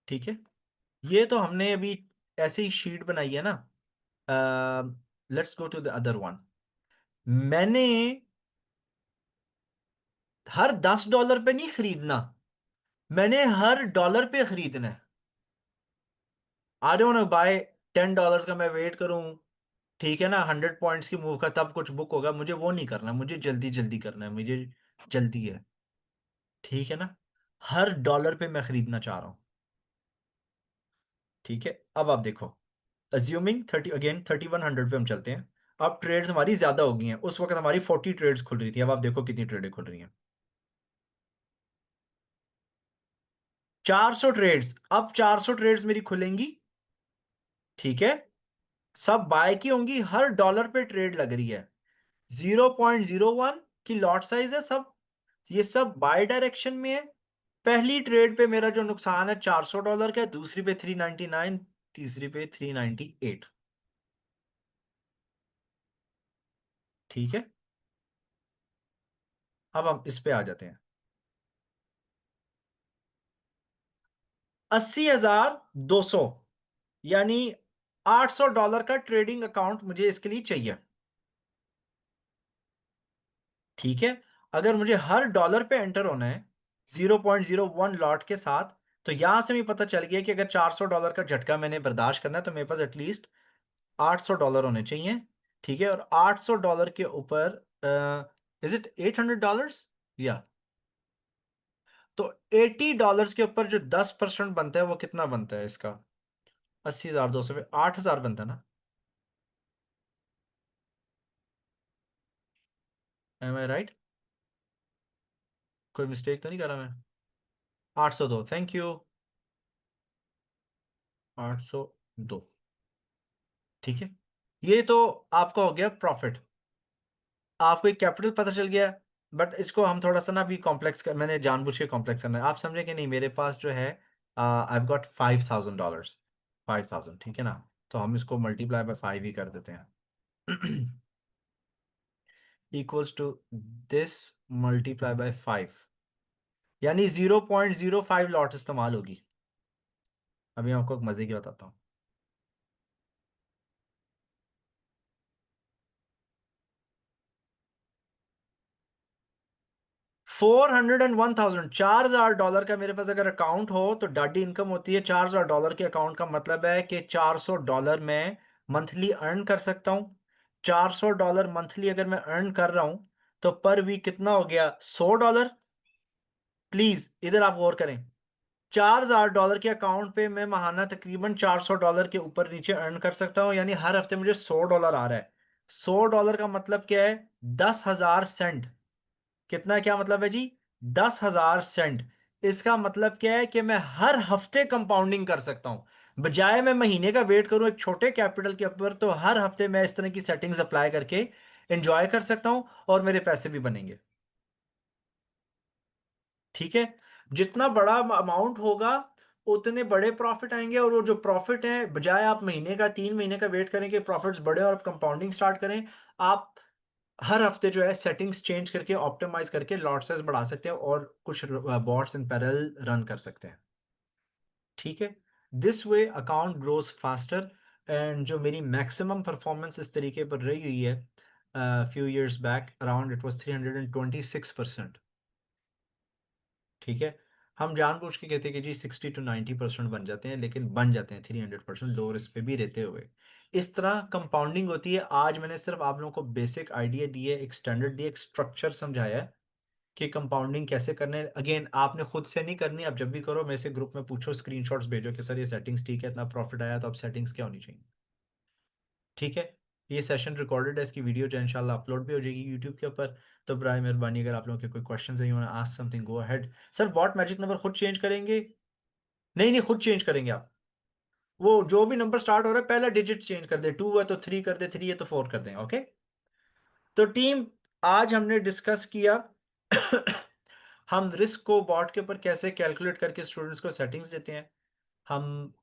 ठीक है। ये तो हमने अभी ऐसे ही शीट बनाई है ना। Let's go to the other one. मैंने हर $10 पे नहीं खरीदना, मैंने हर डॉलर पे खरीदना है। I don't want to buy $10 का, मैं वेट करूं, ठीक है ना, 100 पॉइंट्स की मूव का तब कुछ बुक होगा। मुझे वो नहीं करना, मुझे जल्दी जल्दी करना है, मुझे जल्दी है, ठीक है ना। हर डॉलर पे मैं खरीदना चाह रहा हूं, ठीक है। अब आप देखो, अज्यूमिंग 3100 पे हम चलते हैं। अब ट्रेड्स हमारी ज्यादा हो गई हैं। उस वक्त हमारी 40 ट्रेड्स खुल रही थी, अब आप देखो कितनी ट्रेडें खुल रही हैं। 400 ट्रेड्स, अब 400 ट्रेड्स मेरी खुलेंगी, ठीक है। सब बाय की होंगी, हर डॉलर पे ट्रेड लग रही है। 0.01 की लॉट साइज है सब। ये सब बाय डायरेक्शन में है। पहली ट्रेड पे मेरा जो नुकसान है $400 का है, दूसरी पे 399, तीसरी पे 398, ठीक है। अब हम इस पे आ जाते हैं। 80,200, यानी $800 का ट्रेडिंग अकाउंट मुझे इसके लिए चाहिए, ठीक है। अगर मुझे हर डॉलर पे एंटर होना है 0.01 लॉट के साथ, तो यहां से मुझे पता चल गया कि अगर $400 का झटका मैंने बर्दाश्त करना है, तो मेरे पास एटलीस्ट $800 होने चाहिए, ठीक है। और $800 के ऊपर इज इट $800 या, तो $80 के ऊपर जो 10% बनता है वो कितना बनता है इसका। 80,200 पे 8,000 बनता है ना। एम आई राइट, कोई मिस्टेक तो नहीं करा मैं। 802, थैंक यू। 802, ठीक है। ये तो आपका हो गया प्रॉफिट, आपको एक कैपिटल पता चल गया। बट इसको हम थोड़ा सा ना भी कॉम्प्लेक्स कर, मैंने जानबूझ के कॉम्प्लेक्स करना है। आप समझे कि नहीं, मेरे पास जो है आई गॉट $5,000, 5,000, ठीक है ना। तो हम इसको मल्टीप्लाई बाय 5 ही कर देते हैं। Equals to this multiply by 5, यानी 0.05 लॉट इस्तेमाल होगी। अभी मैं आपको एक मजे की बताता हूँ। 401,000, $4,000 का मेरे पास अगर अकाउंट हो तो डाडी इनकम होती है। $4,000 के अकाउंट का मतलब है कि $400 में मंथली अर्न कर सकता हूं। $400 मंथली अगर मैं अर्न कर रहा हूं तो पर वीक कितना हो गया? $100। प्लीज इधर आप गौर करें। $4,000 के अकाउंट पे मैं महाना तकरीबन $400 के ऊपर नीचे अर्न कर सकता हूं, यानी हर हफ्ते मुझे $100 आ रहा है। $100 का मतलब क्या है? 10,000 सेंट। कितना, क्या मतलब है जी? 10,000 सेंट। इसका मतलब क्या है कि मैं हर हफ्ते कंपाउंडिंग कर सकता हूं, बजाय मैं महीने का वेट करूं एक छोटे कैपिटल के ऊपर। तो हर हफ्ते मैं इस तरह की सेटिंग्स अप्लाई करके एंजॉय कर सकता हूं और मेरे पैसे भी बनेंगे। ठीक है। जितना बड़ा अमाउंट होगा उतने बड़े प्रॉफिट आएंगे, और वो जो प्रॉफिट है, बजाय आप महीने का 3 महीने का वेट करें कि प्रॉफिट्स बढ़े और आप कंपाउंडिंग स्टार्ट करें, आप हर हफ्ते जो है सेटिंग्स चेंज करके ऑप्टिमाइज करके लॉट साइज बढ़ा सकते हैं और कुछ बॉट्स इन पैरेलल रन कर सकते हैं। ठीक है। This way account grows faster. And जो मेरी मैक्सिमम परफॉर्मेंस इस तरीके पर रही हुई है, few years back around it was 326%। ठीक है। हम जानबूझ के कहते हैं कि जी 60 to 90% बन जाते हैं, लेकिन बन जाते हैं 300% लो रिस्क पे भी रहते हुए। इस तरह कंपाउंडिंग होती है। आज मैंने सिर्फ आप लोगों को बेसिक आइडिया दिए, एक स्टैंडर्ड दिए, एक स्ट्रक्चर समझाया है कि कंपाउंडिंग कैसे करने है। अगेन आपने खुद से नहीं करनी। आप जब भी करो मेरे से ग्रुप में पूछो, स्क्रीनशॉट्स भेजो कि सर ये सेटिंग्स ठीक है, इतना प्रॉफिट आया, तो अब सेटिंग्स क्या होनी चाहिए। ठीक है। ये सेशन रिकॉर्डेड है, इसकी वीडियो जो है इंशाल्लाह अपलोड भी हो जाएगी यूट्यूब के ऊपर। तो बराए मेहरबानी अगर आप लोगों के कोई क्वेश्चन है, you want to ask something, go ahead. Sir bot magic number खुद चेंज करेंगे? नहीं नहीं, खुद चेंज करेंगे आप। वो जो भी नंबर स्टार्ट हो रहा है पहला डिजिट चेंज कर दे। 2 है तो 3 कर दे, 3 है तो 4 कर दें। ओके। तो टीम, आज हमने डिस्कस किया हम रिस्क को बॉट के ऊपर कैसे कैलकुलेट करके स्टूडेंट्स को सेटिंग्स देते हैं, हम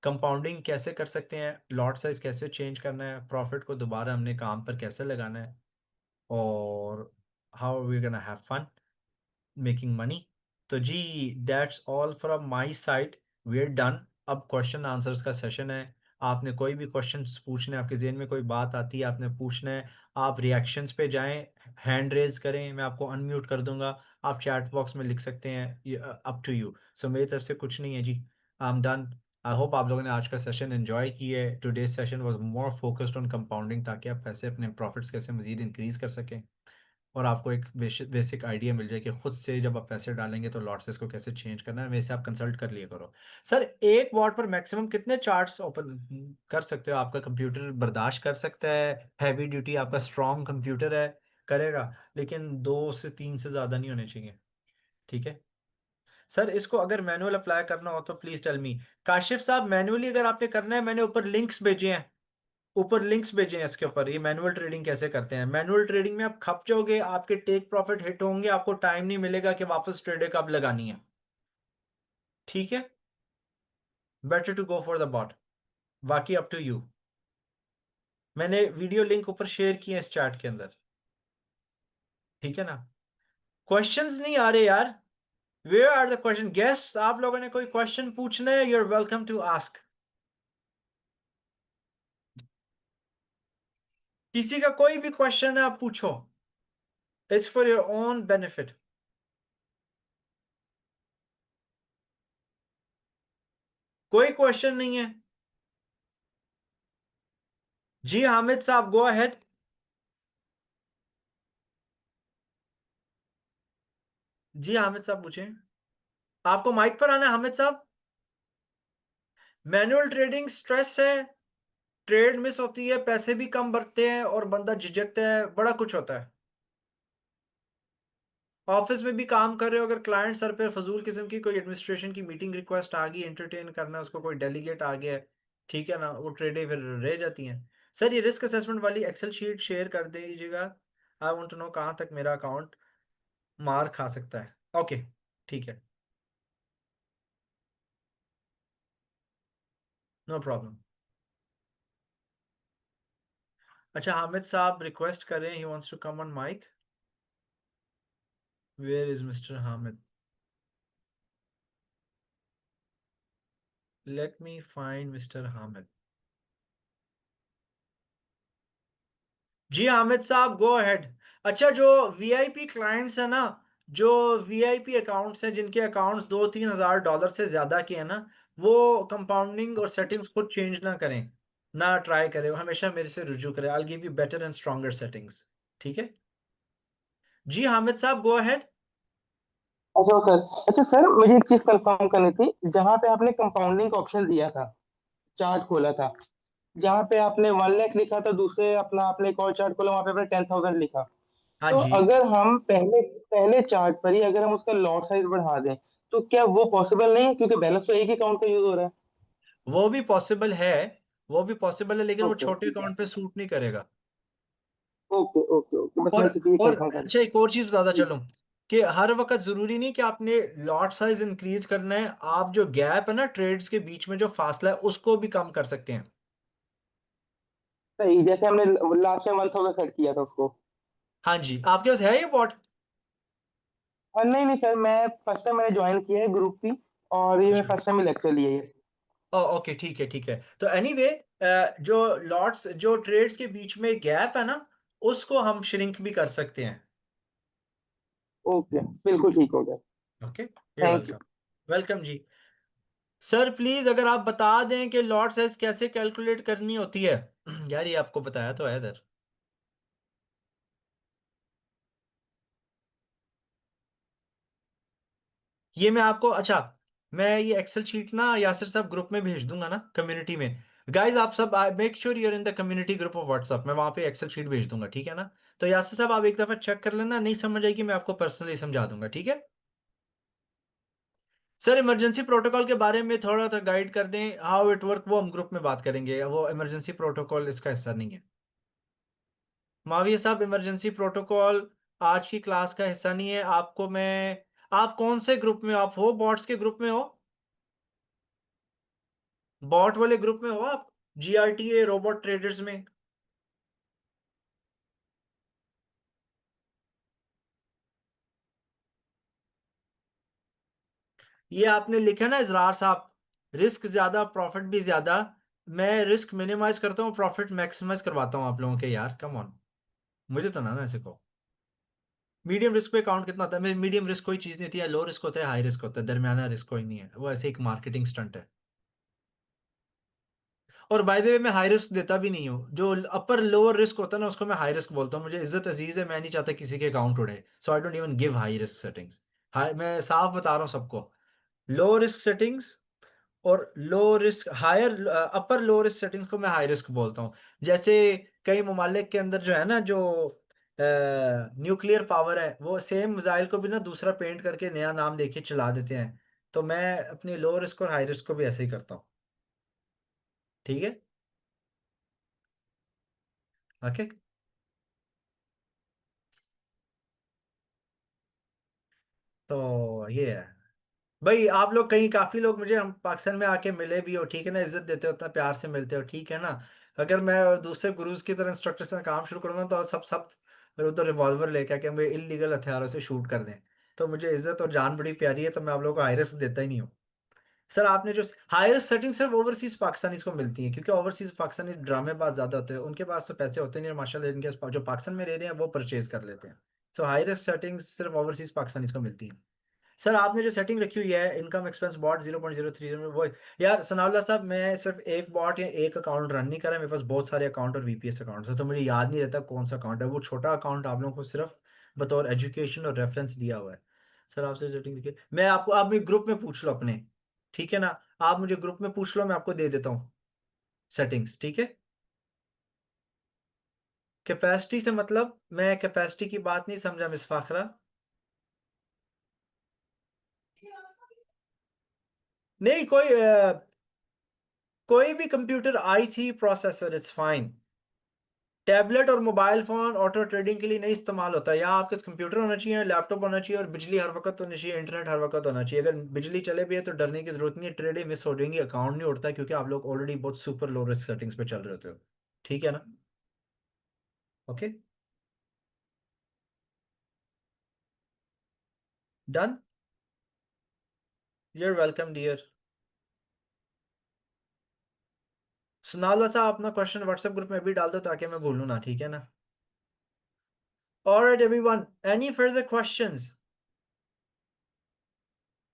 कंपाउंडिंग कैसे कर सकते हैं, लॉट साइज कैसे चेंज करना है, प्रॉफिट को दोबारा हमने काम पर कैसे लगाना है, और how we gonna have fun making money. तो जी that's all from my side, we are done. अब क्वेश्चन आंसर्स का सेशन है। आपने कोई भी क्वेश्चंस पूछने, आपके जेहन में कोई बात आती है आपने पूछना है, आप रिएक्शंस पे जाएं, हैंड रेज करें, मैं आपको अनम्यूट कर दूंगा, आप चैट बॉक्स में लिख सकते हैं, अप टू यू। सो मेरी तरफ से कुछ नहीं है जी, I am done. I hope आप लोगों ने आज का सेशन एंजॉय किया है। Today session was more focused on compounding, ताकि आप पैसे अपने प्रॉफिट्स कैसे मजीद इंक्रीज कर सकें और आपको एक बेसिक आइडिया मिल जाए कि खुद से जब आप पैसे डालेंगे तो लॉट्स को कैसे चेंज करना है। वैसे आप कंसल्ट कर लिया करो। सर एक वॉट पर मैक्सिमम कितने चार्ट्स ओपन कर सकते हो? आपका कंप्यूटर बर्दाश्त कर सकता है? हैवी ड्यूटी आपका स्ट्रॉन्ग कंप्यूटर है, करेगा, लेकिन 2 से 3 से ज़्यादा नहीं होने चाहिए। ठीक है। सर इसको अगर मैनुअल अप्लाई करना हो तो प्लीज टेल मी। काशिफ साहब मैनुअली अगर आपने करना है, मैंने ऊपर लिंक्स भेजे हैं, ऊपर लिंक्स भेजे हैं इसके ऊपर, ये मैनुअल ट्रेडिंग कैसे करते हैं। मैनुअल ट्रेडिंग में आप खप जाओगे, आपके टेक प्रॉफिट हिट होंगे, आपको टाइम नहीं मिलेगा कि वापस ट्रेड कब लगानी है। ठीक है। Better to go for the bot, बाकी अप टू यू। मैंने वीडियो लिंक ऊपर शेयर किया इस चैट के अंदर। ठीक है ना? क्वेश्चंस नहीं आ रहे यार। Where are the question? Guess, आप लोगों ने कोई क्वेश्चन पूछना है, you are welcome to ask. किसी का कोई भी क्वेश्चन है आप पूछो, it's for your own benefit. कोई क्वेश्चन नहीं है? जी हामिद साहब गो अहेड। जी हामिद साहब पूछें। आपको माइक पर आना है हामिद साहब। मैनुअल ट्रेडिंग स्ट्रेस है, ट्रेड मिस होती है, पैसे भी कम बढ़ते हैं और बंदा झिझकता है, बड़ा कुछ होता है। ऑफिस में भी काम कर रहे हो, अगर क्लाइंट सर पे फजूल किस्म की कोई एडमिनिस्ट्रेशन की मीटिंग रिक्वेस्ट आ गई, एंटरटेन करना है उसको, कोई डेलीगेट आ गया है, ठीक है ना, वो ट्रेडें फिर रह जाती हैं। सर ये रिस्क असेसमेंट वाली एक्सेल शीट शेयर कर दीजिएगा। आई वांट टू नो कहाँ तक मेरा अकाउंट मार खा सकता है। ओके, ठीक है, नो प्रॉब्लम। अच्छा, हामिद साहब रिक्वेस्ट कर रहे हैं, he wants to come on mic. Where is mister Hamid? Let me find mister Hamid. जी हामिद साहब, गो अहेड। अच्छा, जो वीआईपी क्लाइंट्स है ना, जो वीआईपी अकाउंट्स हैं, जिनके अकाउंट्स 2-3 हज़ार डॉलर से ज्यादा के हैं ना, वो कंपाउंडिंग और सेटिंग्स खुद चेंज ना करें, ना ट्राई करें, हमेशा मेरे से रुजू करें। I give you better and stronger settings. ठीक है जी हामिद साहब, गो अहेड। अच्छा सर। अच्छा सर, मुझे एक चीज कंफर्म करनी थी। जहाँ पे आपने कंपाउंडिंग का ऑप्शन दिया था, चार्ट खोला था, जहाँ पे आपने 1 लाख लिखा था, दूसरे अपना आपने एक और चार्ट खोला, वहाँ पे आपने 10,000 लिखा। हाँ तो जी, अगर हम पहले पहले चार्ट पर ही अगर हम उसका लॉट साइज बढ़ा दें, तो क्या वो पॉसिबल नहीं है? क्योंकि बैलेंस तो एक ही अकाउंट का यूज हो रहा है। वो भी पॉसिबल है, वो भी पॉसिबल है, लेकिन वो ओके छोटे अकाउंट पे सूट नहीं करेगा। ओके ओके ओके, बस और मैं सिर्फ ये और कंफर्म अच्छा, एक और चीज बताता कर। चलूं कि हर वक्त जरूरी नहीं कि आपने लॉट साइज इंक्रीज करना है। आप जो गैप है ना ट्रेड्स के बीच में, जो फासला है, उसको भी कम कर सकते हैं। सही, जैसे हमने लास्ट टाइम 1,000 सेट किया था उसको। हाँ जी, आपके पास है ये बॉट? नहीं नहीं सर, मैं फर्स्ट टाइम मैंने ज्वाइन किया है ग्रुप की, और ये मैं अच्छा, फर्स्ट टाइम ही लेक्चर लिया है। ओके, ठीक है, ठीक है। तो एनीवे, जो लॉट्स, जो ट्रेड्स के बीच में गैप है ना, उसको हम श्रिंक भी कर सकते हैं। ओके, बिल्कुल ठीक हो गया। ओके, ये थैंक यू। वेलकम। वेलकम जी। सर प्लीज अगर आप बता दें कि लॉट साइज कैसे कैलकुलेट करनी होती है। यार ये आपको बताया तो है इधर। ये मैं आपको, अच्छा, मैं ये एक्सेल शीट ना यासिर साहब ग्रुप में भेज दूंगा ना, कम्युनिटी में। गाइस आप सब make sure you are in the community group of WhatsApp, मैं वहां पे एक्सेल शीट भेज दूंगा, ठीक है ना? तो यासिर साहब आप एक दफा चेक कर लेना, नहीं समझ आएगी मैं आपको पर्सनली समझा दूंगा, ठीक है? सर इमरजेंसी प्रोटोकॉल के बारे में थोड़ा सा गाइड कर दें, हाउ इट वर्क, वो हम ग्रुप में बात करेंगे, वो इमरजेंसी प्रोटोकॉल इसका हिस्सा नहीं है। माविया साहब, इमरजेंसी प्रोटोकॉल आज की क्लास का हिस्सा नहीं है। आपको मैं, आप कौन से ग्रुप में आप हो? बॉट्स के ग्रुप में हो? बॉट वाले ग्रुप में हो आप? जीआरटीए रोबोट ट्रेडर्स में? ये आपने लिखा ना इजरार साहब, रिस्क ज्यादा प्रॉफिट भी ज्यादा। मैं रिस्क मिनिमाइज करता हूँ, प्रॉफिट मैक्सिमाइज करवाता हूँ आप लोगों के, यार कम ऑन। मुझे तो ना ऐसे को मीडियम रिस्क पे काउंट कितना होता है? मीडियम रिस्क कोई चीज नहीं होती है, लो रिस्क होता है, हाई रिस्क होता है, दरमियाना रिस्क कोई नहीं है, वो ऐसे एक मार्केटिंग स्टंट है। और बाय द वे मैं हाई रिस्क देता भी नहीं हूँ। जो अपर लोअर रिस्क होता है ना, उसको मैं हाई रिस्क बोलता हूँ। मुझे इज्जत अजीज है, मैं नहीं चाहता किसी के अकाउंट उड़े, so I don't even give high risk settings. High, मैं साफ बता रहा हूँ सबको, लो रिस्क सेटिंग्स और लो रिस्क हायर, अपर लो रिस्क सेटिंग्स को मैं हाई रिस्क बोलता हूँ। जैसे कई ममालिक के अंदर जो है ना, जो न्यूक्लियर पावर है, वो सेम मिसाइल को भी ना दूसरा पेंट करके नया नाम देके चला देते हैं। तो मैं अपनी लो रिस्क और हाई रिस्क को भी ऐसे ही करता हूँ, ठीक है? ओके, तो ये है भाई। आप लोग कहीं, काफी लोग मुझे, हम पाकिस्तान में आके मिले भी हो, ठीक है ना, इज्जत देते हो, उतना प्यार से मिलते हो, ठीक है ना? अगर मैं दूसरे गुरुज की तरह इंस्ट्रक्टर से काम शुरू करूंगा तो सब सब उधर रिवॉल्वर लेके आके हमें इलीगल हथियारों से शूट कर दें। तो मुझे इज्जत और जान बड़ी प्यारी है, तो मैं आप लोगों को हाई रिस्क देता ही नहीं हूँ। सर आपने जो हाई रिस्क सेटिंग सिर्फ ओवरसीज पाकिस्तानीज को मिलती है, क्योंकि ओवरसीज पाकिस्तानी ड्रामेबाज ज्यादा होते हैं, उनके पास तो पैसे होते नहीं है माशाल्लाह, इनके पास जो पाकिस्तान में रह रहे हैं वो परचेज कर लेते हैं। सो हाई रिस्क सेटिंग्स सिर्फ ओवरसीज पाकिस्तानीज को मिलती है। सर आपने जो सेटिंग रखी हुई है, इनकम एक्सपेंस बॉट 0.030 में, वो यार सनाउल्लाह साहब, मैं सिर्फ एक बॉट या एक अकाउंट रन नहीं कर रहा, मेरे पास बहुत सारे अकाउंट और वीपीएस अकाउंट है, तो मुझे याद नहीं रहता कौन सा अकाउंट है। वो छोटा अकाउंट आप लोगों को सिर्फ बतौर एजुकेशन और रेफरेंस दिया हुआ है। सर आपसे सेटिंग देखिए, मैं आपको, आप मुझे ग्रुप में पूछ लो अपने, ठीक है ना? आप मुझे ग्रुप में पूछ लो, मैं आपको दे देता हूँ सेटिंग्स, ठीक है? कैपेसिटी से मतलब, मैं कैपेसिटी की बात नहीं समझा मिस फाखरा। नहीं, कोई भी computer i3 processor, it's fine. Tablet और मोबाइल फोन ऑटो ट्रेडिंग के लिए नहीं इस्तेमाल होता। या आपके कंप्यूटर होना चाहिए, लैपटॉप होना चाहिए, और बिजली हर वक्त होनी चाहिए, इंटरनेट हर वक्त होना चाहिए। अगर बिजली चले भी है तो डरने की जरूरत नहीं है, ट्रेडें मिस हो जाएंगी, अकाउंट नहीं उठता, क्योंकि आप लोग ऑलरेडी बहुत सुपर लो रिस्क सेटिंग्स पे चल रहे होते हो, ठीक है ना? Okay, done. You're welcome dear. सुनालो सा अपना क्वेश्चन व्हाट्सएप ग्रुप में भी डाल दो ताकि मैं भूलूं ना, ठीक है ना? Alright everyone, any further questions?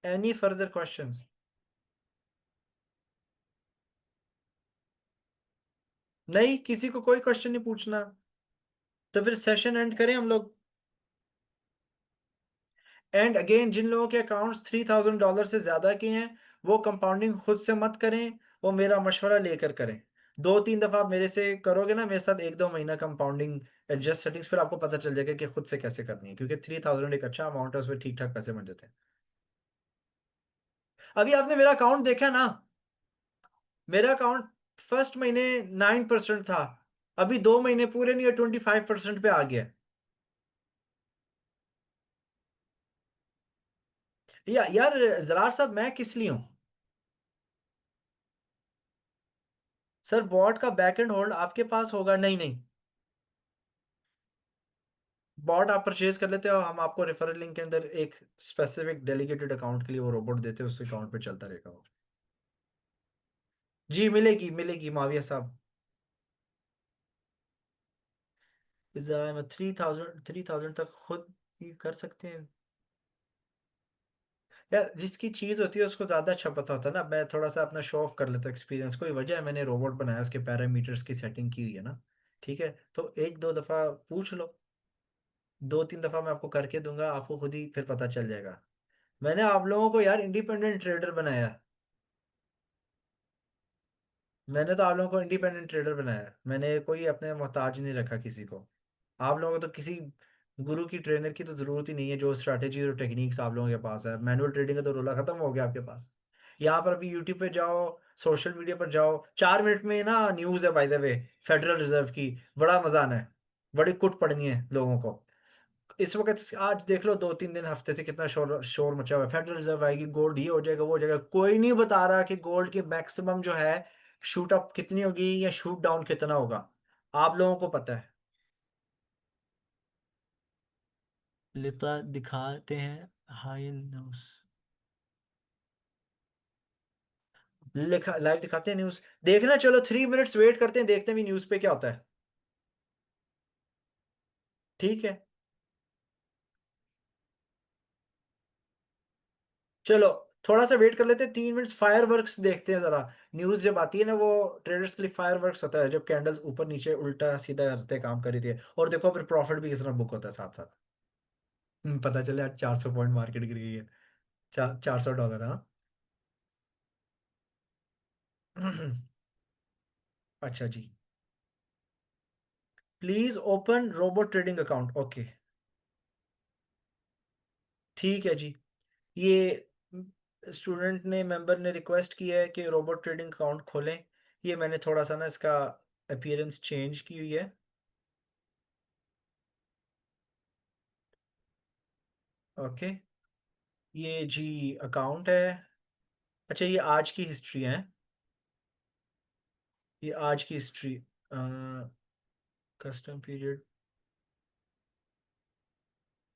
Any further questions? नहीं, किसी को कोई क्वेश्चन नहीं पूछना, तो फिर सेशन एंड करें हम लोग। एंड अगेन, जिन लोगों के अकाउंट्स $3000 से ज्यादा के हैं वो कंपाउंडिंग खुद से मत करें, वो मेरा मशवरा लेकर करें। 2-3 दफा मेरे से करोगे ना, मेरे साथ 1-2 महीना कंपाउंडिंग एडजस्ट सेटिंग्स, फिर आपको पता चल जाएगा कि खुद से कैसे करनी है, क्योंकि 3000 एक अच्छा अमाउंट है, उसमें ठीक ठाक पैसे बन जाते हैं। अभी आपने मेरा अकाउंट देखा ना, मेरा अकाउंट फर्स्ट महीने 9% था, अभी 2 महीने पूरे नहीं, 25% पे आ गया। यार जरार साहब, मैं किस लिए हूं? सर बॉट का बैकएंड होल्ड आपके पास होगा? नहीं नहीं, बॉट आप परचेज कर लेते हो, हम आपको रेफरल लिंक के अंदर एक स्पेसिफिक डेलीगेटेड अकाउंट के लिए वो रोबोट देते हैं, उस अकाउंट पे चलता रहेगा वो। जी मिलेगी मिलेगी माविया साहब। मैं 3000 तक खुद ही कर सकते हैं। यार जिसकी चीज होती है उसको ज्यादा अच्छा पता होता है ना, मैं थोड़ा सा अपना शो ऑफ कर लेता हूँ एक्सपीरियंस, कोई वजह है मैंने रोबोट बनाया, उसके पैरामीटर्स की सेटिंग की हुई है ना, ठीक है, तो 1-2 दफा पूछ लो, 2-3 दफा मैं आपको करके दूंगा, आपको खुद ही फिर पता चल जाएगा। मैंने आप लोगों को यार इंडिपेंडेंट ट्रेडर बनाया, मैंने तो आप लोगों को इंडिपेंडेंट ट्रेडर बनाया, मैंने कोई अपने मोहताज नहीं रखा किसी को। आप लोगों को तो किसी गुरु की ट्रेनर की तो जरूरत ही नहीं है, जो स्ट्रैटेजी और टेक्निक्स आप लोगों के पास है, मैनुअल ट्रेडिंग का तो रोला खत्म हो गया आपके पास। यहाँ पर अभी यूट्यूब पे जाओ, सोशल मीडिया पर जाओ, 4 मिनट में ना न्यूज़ है by the way, federal reserve की, बड़ा मजा आना है, बड़ी कुट पड़नी है लोगों को। इस वक्त आज देख लो, 2-3 दिन हफ्ते से कितना शोर शोर मचा हुआ है, फेडरल रिजर्व आएगी, गोल्ड ये हो जाएगा वो हो जाएगा, कोई नहीं बता रहा कि गोल्ड की मैक्सिमम जो है शूट अप कितनी होगी या शूट डाउन कितना होगा, आप लोगों को पता है। लिता दिखाते हैं हाई न्यूज, लिखा लाइव दिखाते हैं न्यूज, देखना, चलो 3 मिनट्स वेट करते हैं, देखते हैं भी न्यूज पे क्या होता है, ठीक है? चलो थोड़ा सा वेट कर लेते हैं, 3 मिनट्स फायर वर्क्स देखते हैं जरा। न्यूज जब आती है ना, वो ट्रेडर्स के लिए फायर वर्क्स होता है, जब कैंडल्स ऊपर नीचे उल्टा सीधा करते काम कर रही थी, और देखो फिर प्रॉफिट भी किस तरह बुक होता है साथ साथ। पता चले आज 400 पॉइंट मार्केट गिर गई है, $400। हाँ। अच्छा जी, please open robot trading account, okay, ठीक है जी। ये स्टूडेंट ने, मेंबर ने रिक्वेस्ट की है कि रोबोट ट्रेडिंग अकाउंट खोलें, ये मैंने थोड़ा सा ना इसका अपीयरेंस चेंज की हुई है, ओके। ये जी अकाउंट है, अच्छा ये आज की हिस्ट्री है, ये आज की हिस्ट्री, कस्टम पीरियड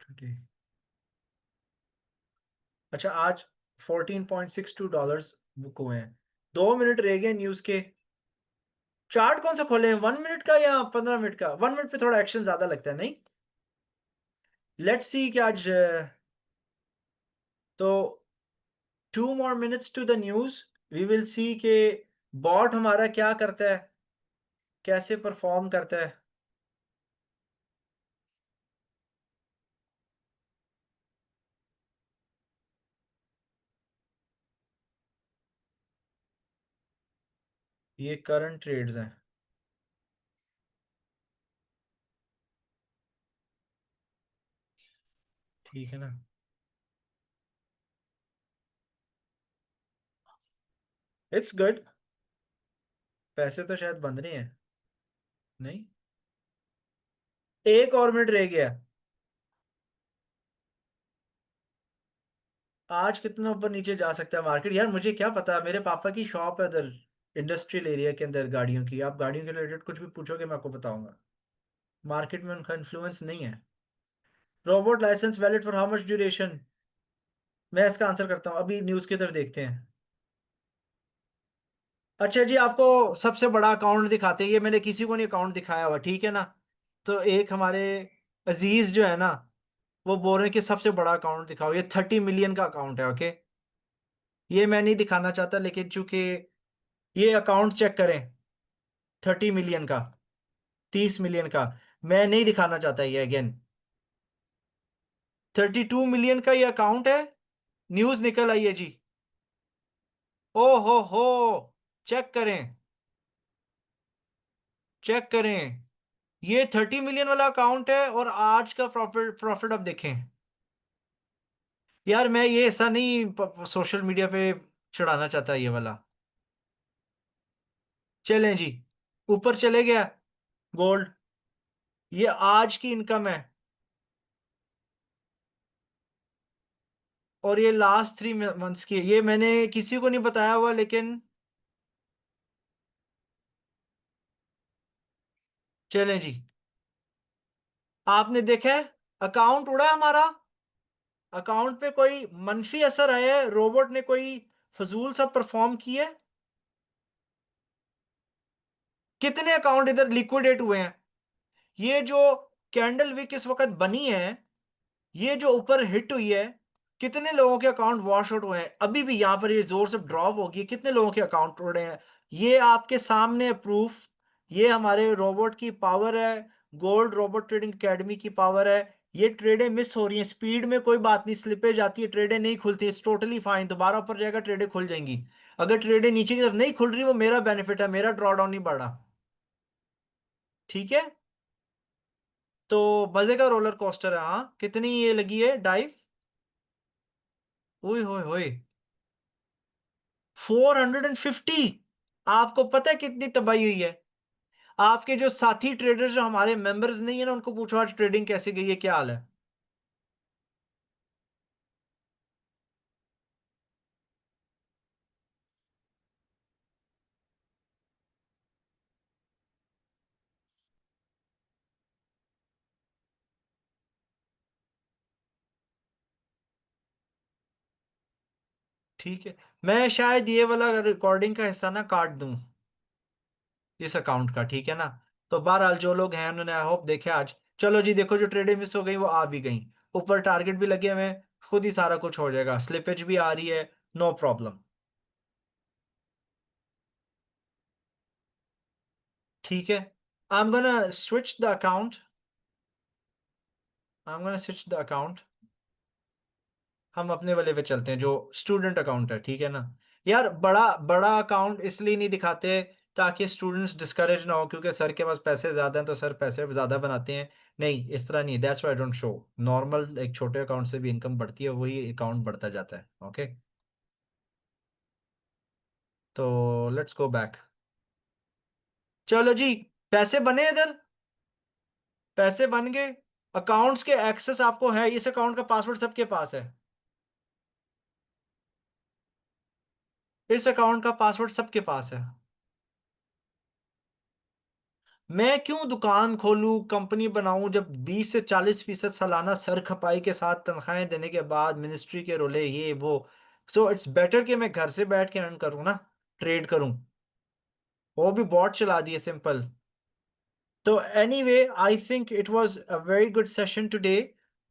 टुडे, अच्छा आज $14.62 बुक हुए हैं, 2 मिनट रह गए न्यूज के। चार्ट कौन सा खोले हैं, 1 मिनट का या 15 मिनट का? 1 मिनट पे थोड़ा एक्शन ज्यादा लगता है नहीं? लेट्स सी कि आज तो 2 more minutes to the news, we will see के बॉट हमारा क्या करता है, कैसे परफॉर्म करता है। ये करंट ट्रेड्स हैं, ठीक है ना? इट्स गुड, पैसे तो शायद बंद नहीं है, नहीं, एक और मिनट रह गया। आज कितना ऊपर नीचे जा सकता है मार्केट, यार मुझे क्या पता, मेरे पापा की शॉप है उधर इंडस्ट्रियल एरिया के अंदर गाड़ियों की, आप गाड़ियों के रिलेटेड कुछ भी पूछोगे मैं आपको बताऊंगा। मार्केट में उनका इन्फ्लुएंस नहीं है। Robot license valid for how much duration? मैं इसका आंसर करता हूं, अभी न्यूज की तरफ देखते हैं। अच्छा जी, आपको सबसे बड़ा अकाउंट दिखाते हैं, ये मैंने किसी को नहीं अकाउंट दिखाया हुआ, ठीक है ना। तो एक हमारे अजीज जो है ना, वो बोल रहे हैं कि सबसे बड़ा अकाउंट दिखाओ, ये 30 मिलियन का अकाउंट है। ओके, ये मैं नहीं दिखाना चाहता, लेकिन चूंकि ये अकाउंट चेक करें, 30 मिलियन का, 30 मिलियन का, मैं नहीं दिखाना चाहता ये अगेन। 32 मिलियन का ये अकाउंट है, न्यूज निकल आई है जी। ओ हो, चेक करें, चेक करें, ये 30 मिलियन वाला अकाउंट है और आज का प्रॉफिट प्रॉफिट अब देखें। यार मैं ये ऐसा नहीं सोशल मीडिया पे चढ़ाना चाहता ये वाला। चलें जी, ऊपर चले गया गोल्ड, ये आज की इनकम है और ये लास्ट 3 मंथ्स की है। ये मैंने किसी को नहीं बताया हुआ, लेकिन चलें जी, आपने देखा है अकाउंट उड़ा हमारा। अकाउंट पे कोई मनफी असर आया है, रोबोट ने कोई फजूल सा परफॉर्म किया है? कितने अकाउंट इधर लिक्विडेट हुए हैं? ये जो कैंडल विक इस वक्त बनी है, ये जो ऊपर हिट हुई है, कितने लोगों के अकाउंट वॉश आउट हुए हैं? अभी भी यहां पर ये जोर से ड्रॉप होगी, कितने लोगों के अकाउंट उड़े हैं? ये आपके सामने प्रूफ, ये हमारे रोबोट की पावर है, गोल्ड रोबोट ट्रेडिंग एकेडमी की पावर है। ये ट्रेडें मिस हो रही हैं, स्पीड में कोई बात नहीं, स्लिपेज आती है, ट्रेडें नहीं खुलती, इट्स टोटली फाइन, दोबारा ऊपर जाएगा, ट्रेडें खुल जाएंगी। अगर ट्रेडें नीचे की तरफ नहीं खुल रही, वो मेरा बेनिफिट है, मेरा ड्रॉडाउन नहीं बढ़ा, ठीक है। तो मजे का रोलर कोस्टर है। हाँ, कितनी ये लगी है डाइव? ओए होए होए, 450। आपको पता है कितनी तबाही हुई है? आपके जो साथी ट्रेडर्स जो हमारे मेंबर्स नहीं है ना, उनको पूछो आज ट्रेडिंग कैसे गई है, क्या हाल है? ठीक है, मैं शायद ये वाला रिकॉर्डिंग का हिस्सा ना काट दूं इस अकाउंट का, ठीक है ना। तो बहरहाल जो लोग हैं उन्होंने आई होप देखे आज। चलो जी, देखो जो ट्रेडें मिस हो गई वो आ भी गई, ऊपर टारगेट भी लगे हुए हैं, खुद ही सारा कुछ हो जाएगा, स्लिपेज भी आ रही है, नो प्रॉब्लम। ठीक है, I am gonna switch the account, I am gonna switch the account. हम अपने वाले पे चलते हैं जो स्टूडेंट अकाउंट है, ठीक है ना। यार बड़ा बड़ा अकाउंट इसलिए नहीं दिखाते ताकि स्टूडेंट्स डिस्करेज ना हो, क्योंकि सर के पास पैसे ज्यादा हैं तो सर पैसे ज्यादा बनाते हैं। नहीं, इस तरह नहीं, that's why I don't show. Normal एक छोटे अकाउंट से भी इनकम बढ़ती है, वही अकाउंट बढ़ता जाता है। ओके, तो लेट्स गो बैक। चलो जी, पैसे बने इधर, पैसे बन गए, अकाउंट्स के एक्सेस आपको है, इस अकाउंट का पासवर्ड सबके पास है, इस अकाउंट का पासवर्ड सबके पास है। मैं क्यों दुकान खोलूं, कंपनी बनाऊं, जब 20 से 40% सालाना सर खपाई के साथ तनख्वाहें देने के बाद मिनिस्ट्री के रोले ये वो। सो इट्स बेटर कि मैं घर से बैठ के अर्न करूं ना, ट्रेड करूं, वो भी बॉट चला दिए, सिंपल। तो anyway, I think it was a very good session today.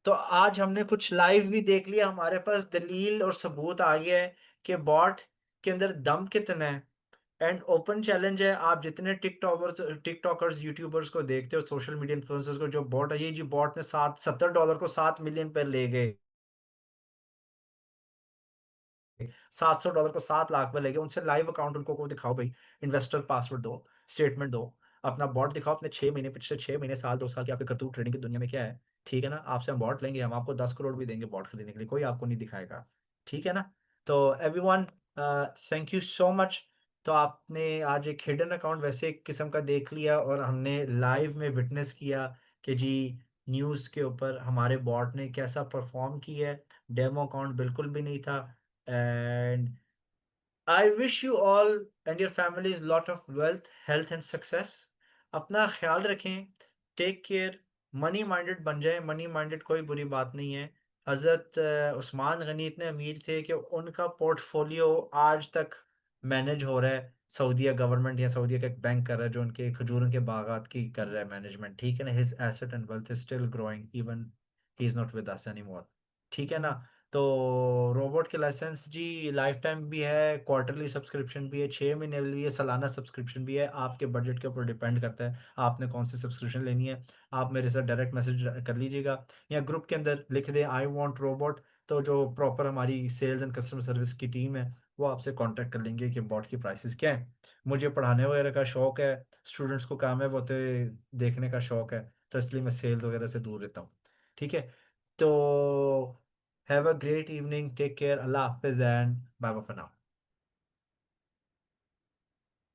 तो आज हमने कुछ लाइव भी देख लिया, हमारे पास दलील और सबूत आ गया है कि बॉट के अंदर दम कितना है। एंड ओपन चैलेंज है, आप जितने टिकटॉकर्स यूट्यूबर्स को देखते हो, सोशल मीडिया इन्फ्लुएंसर्स को, जो बॉट है, ये जी बॉट ने 70 डॉलर को 7 मिलियन पर ले गए, $700 को 7 लाख पे लेके, उनसे लाइव अकाउंट उनको को दिखाओ भाई, इन्वेस्टर पासवर्ड दो, स्टेटमेंट दो, अपना बॉट दिखाओ, अपने 6 महीने, पिछले 6 महीने, साल 2 साल की आपके करतूत ट्रेडिंग की दुनिया में क्या है, ठीक है ना। आपसे हम बॉट लेंगे, हम आपको 10 करोड़ भी देंगे बॉट खरीदने के लिए, कोई आपको नहीं दिखाएगा, ठीक है ना। तो everyone, thank you so much. तो आपने आज एक हिडन अकाउंट वैसे एक किस्म का देख लिया, और हमने लाइव में विटनेस किया कि जी न्यूज़ के ऊपर हमारे बॉट ने कैसा परफॉर्म किया है, डेमो अकाउंट बिल्कुल भी नहीं था। And I wish you all and your families lot of wealth, health and success. अपना ख्याल रखें, टेक केयर, मनी माइंडेड बन जाए, मनी माइंडेड कोई बुरी बात नहीं है। हजरत उस्मान गनी इतने अमीर थे कि उनका पोर्टफोलियो आज तक मैनेज हो रहा है, सऊदीया गवर्नमेंट या सऊदीया का एक बैंक कर रहा है जो उनके खजूरों के बागात की कर रहा है मैनेजमेंट, ठीक है ना। His asset and wealth is still growing even he is not with us anymore, ठीक है ना। तो रोबोट के लाइसेंस जी लाइफ टाइम भी है, क्वार्टरली सब्सक्रिप्शन भी है, 6 महीने भी है, सालाना सब्सक्रिप्शन भी है। आपके बजट के ऊपर डिपेंड करता है आपने कौन सी सब्सक्रिप्शन लेनी है। आप मेरे साथ डायरेक्ट मैसेज कर लीजिएगा या ग्रुप के अंदर लिख दें आई वांट रोबोट, तो जो प्रॉपर हमारी सेल्स एंड कस्टमर सर्विस की टीम है वो आपसे कांटेक्ट कर लेंगे कि बॉट की प्राइसेस क्या है। मुझे पढ़ाने वगैरह का शौक है, स्टूडेंट्स को काम है वो तो देखने का शौक है, तो इसलिए मैं सेल्स वगैरह से दूर रहता हूँ, ठीक है। तो have a great evening, take care, अल्लाह हाफिज and bye bye for now.